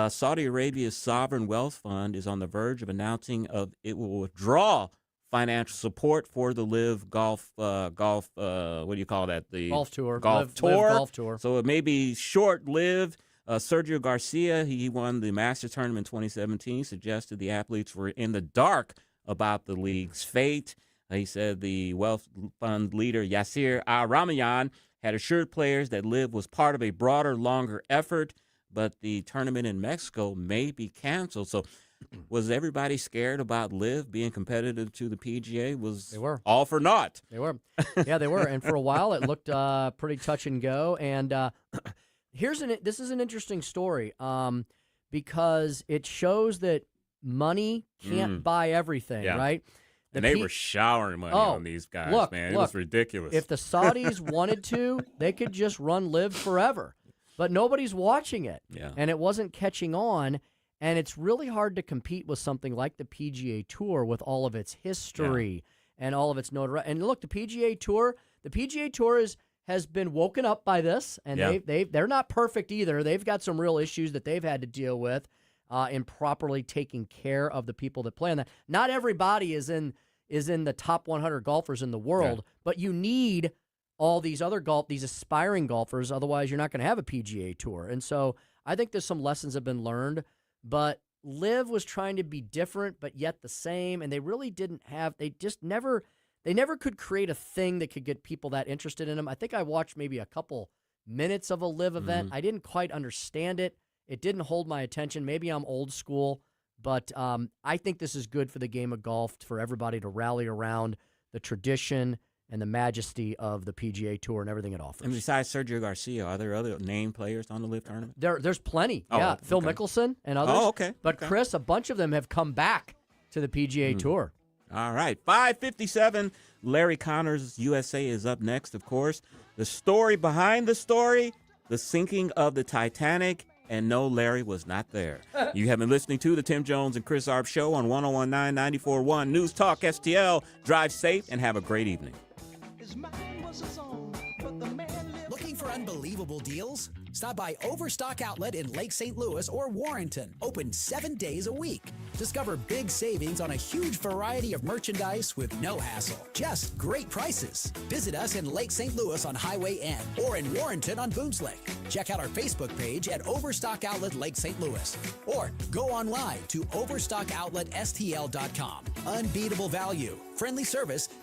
Saudi Arabia's sovereign wealth fund is on the verge of announcing it will withdraw financial support for the Live Golf, what do you call that? The
Golf Tour.
Golf Tour.
Live Golf Tour.
So it may be short-lived. Sergio Garcia, he won the Masters tournament in 2017, suggested the athletes were in the dark about the league's fate. He said the wealth fund leader, Yasir Al-Ramayan, had assured players that Live was part of a broader, longer effort, but the tournament in Mexico may be canceled. So was everybody scared about Live being competitive to the PGA?
They were.
All for naught.
They were. Yeah, they were. And for a while, it looked pretty touch and go. And this is an interesting story because it shows that money can't buy everything, right?
And they were showering money on these guys, man. It was ridiculous.
If the Saudis wanted to, they could just run Live forever. But nobody's watching it.
Yeah.
And it wasn't catching on. And it's really hard to compete with something like the PGA Tour with all of its history and all of its notoriety. And look, the PGA Tour has been woken up by this, and they're not perfect either. They've got some real issues that they've had to deal with in properly taking care of the people that play on that. Not everybody is in the top 100 golfers in the world, but you need all these other these aspiring golfers. Otherwise, you're not going to have a PGA Tour. And so I think there's some lessons have been learned. But Live was trying to be different, but yet the same, and they really didn't have. They never could create a thing that could get people that interested in them. I think I watched maybe a couple minutes of a Live event. I didn't quite understand it. It didn't hold my attention. Maybe I'm old school, but I think this is good for the game of golf for everybody to rally around the tradition and the majesty of the PGA Tour and everything it offers.
And besides Sergio Garcia, are there other named players on the Live tournament?
There's plenty. Phil Mickelson and others.
Oh, okay.
But Chris, a bunch of them have come back to the PGA Tour.
All right. 5:57. Larry Connor's USA is up next, of course. The story behind the story, the sinking of the Titanic, and no, Larry was not there. You have been listening to the Tim Jones and Chris Arps Show on 101.9 94.1 News Talk STL. Drive safe and have a great evening.
Looking for unbelievable deals? Stop by Overstock Outlet in Lake St. Louis or Warrenton. Open 7 days a week. Discover big savings on a huge variety of merchandise with no hassle. Just great prices. Visit us in Lake St. Louis on Highway N or in Warrenton on Boones Lake. Check out our Facebook page at Overstock Outlet Lake St. Louis or go online to overstockoutletstl.com. Unbeatable value, friendly service, and